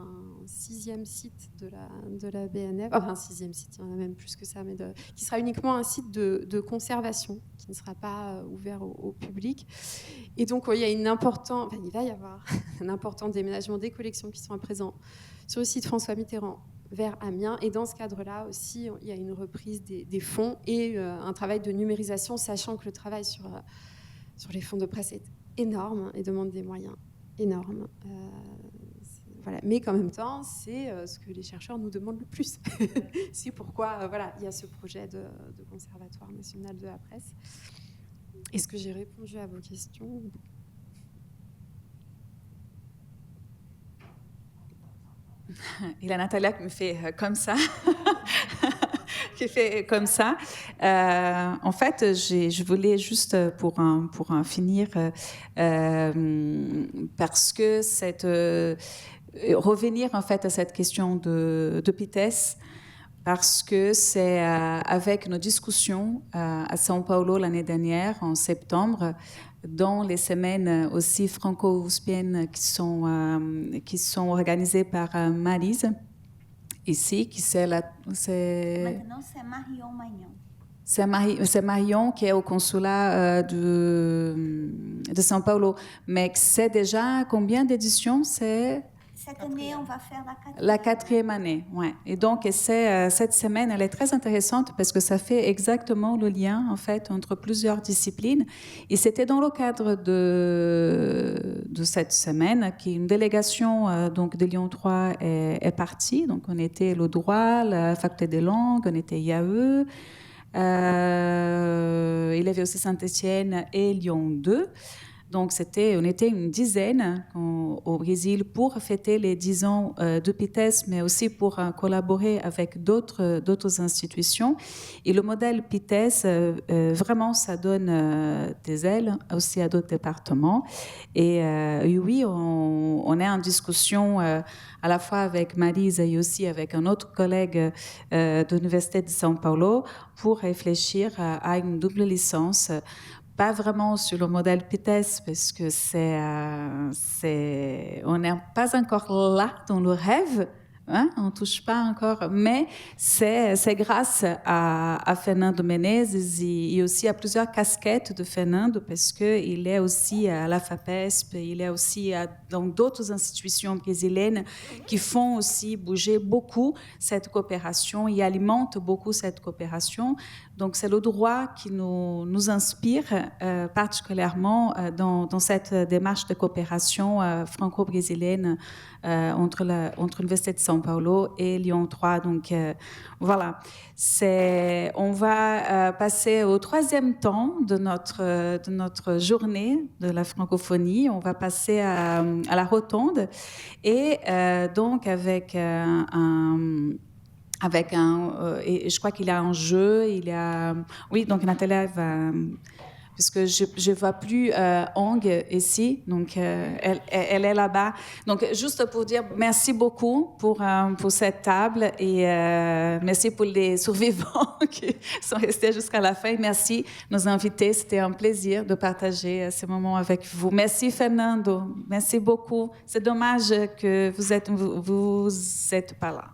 6e site de la BNF, enfin un 6e site, il y en a même plus que ça, mais qui sera uniquement un site de conservation, qui ne sera pas ouvert au public. Et donc il va y avoir un important déménagement des collections qui sont à présent sur le site François Mitterrand vers Amiens. Et dans ce cadre-là aussi, il y a une reprise des fonds et un travail de numérisation, sachant que le travail sur les fonds de presse est énorme et demande des moyens énormes. Voilà. Mais qu'en même temps, c'est ce que les chercheurs nous demandent le plus. C'est pourquoi il y a ce projet de conservatoire national de la presse. Est-ce que j'ai répondu à vos questions ?
Il y a Natalia qui me fait comme ça. Qui fait comme ça. En fait, je voulais juste pour finir, parce que revenir en fait à cette question de PITES, parce que c'est avec nos discussions à São Paulo l'année dernière, en septembre, dans les semaines aussi franco-ouspiennes qui sont organisées par Maryse, ici, qui
Maintenant, c'est Marion Magnon.
C'est Marion qui est au consulat de São Paulo. Mais c'est déjà combien d'éditions?
Cette année, on va faire
la 4e année. Ouais. Et donc, cette semaine, elle est très intéressante parce que ça fait exactement le lien en fait entre plusieurs disciplines. Et c'était dans le cadre de cette semaine qu'une délégation donc de Lyon 3 est partie. Donc, on était le droit, la faculté des langues, on était IAE. Il y avait aussi Saint-Étienne et Lyon 2. Donc, on était une dizaine au Brésil pour fêter les 10 ans de PITES, mais aussi pour collaborer avec d'autres institutions. Et le modèle PITES, vraiment, ça donne des ailes aussi à d'autres départements. Et oui, on est en discussion à la fois avec Maryse et aussi avec un autre collègue de l'Université de São Paulo pour réfléchir à une double licence. Pas vraiment sur le modèle PITES, parce que on n'est pas encore là dans le rêve, hein, on ne touche pas encore, mais c'est grâce à Fernando Menezes et aussi à plusieurs casquettes de Fernando, parce qu'il est aussi à la FAPESP, il est aussi dans d'autres institutions brésiliennes qui font aussi bouger beaucoup cette coopération et alimentent beaucoup cette coopération. Donc, c'est le droit qui nous inspire particulièrement dans cette démarche de coopération franco-brésilienne entre l'Université de São Paulo et Lyon 3. Donc, voilà. On va passer au 3e temps de notre journée de la francophonie. On va passer à la rotonde et donc avec et je crois qu'il y a un jeu, oui, donc Nathalie va, puisque je ne vois plus Hong ici, donc elle est là-bas. Donc juste pour dire merci beaucoup pour cette table et merci pour les survivants qui sont restés jusqu'à la fin. Merci nos invités, c'était un plaisir de partager ces moments avec vous. Merci Fernando, merci beaucoup. C'est dommage que vous êtes pas là.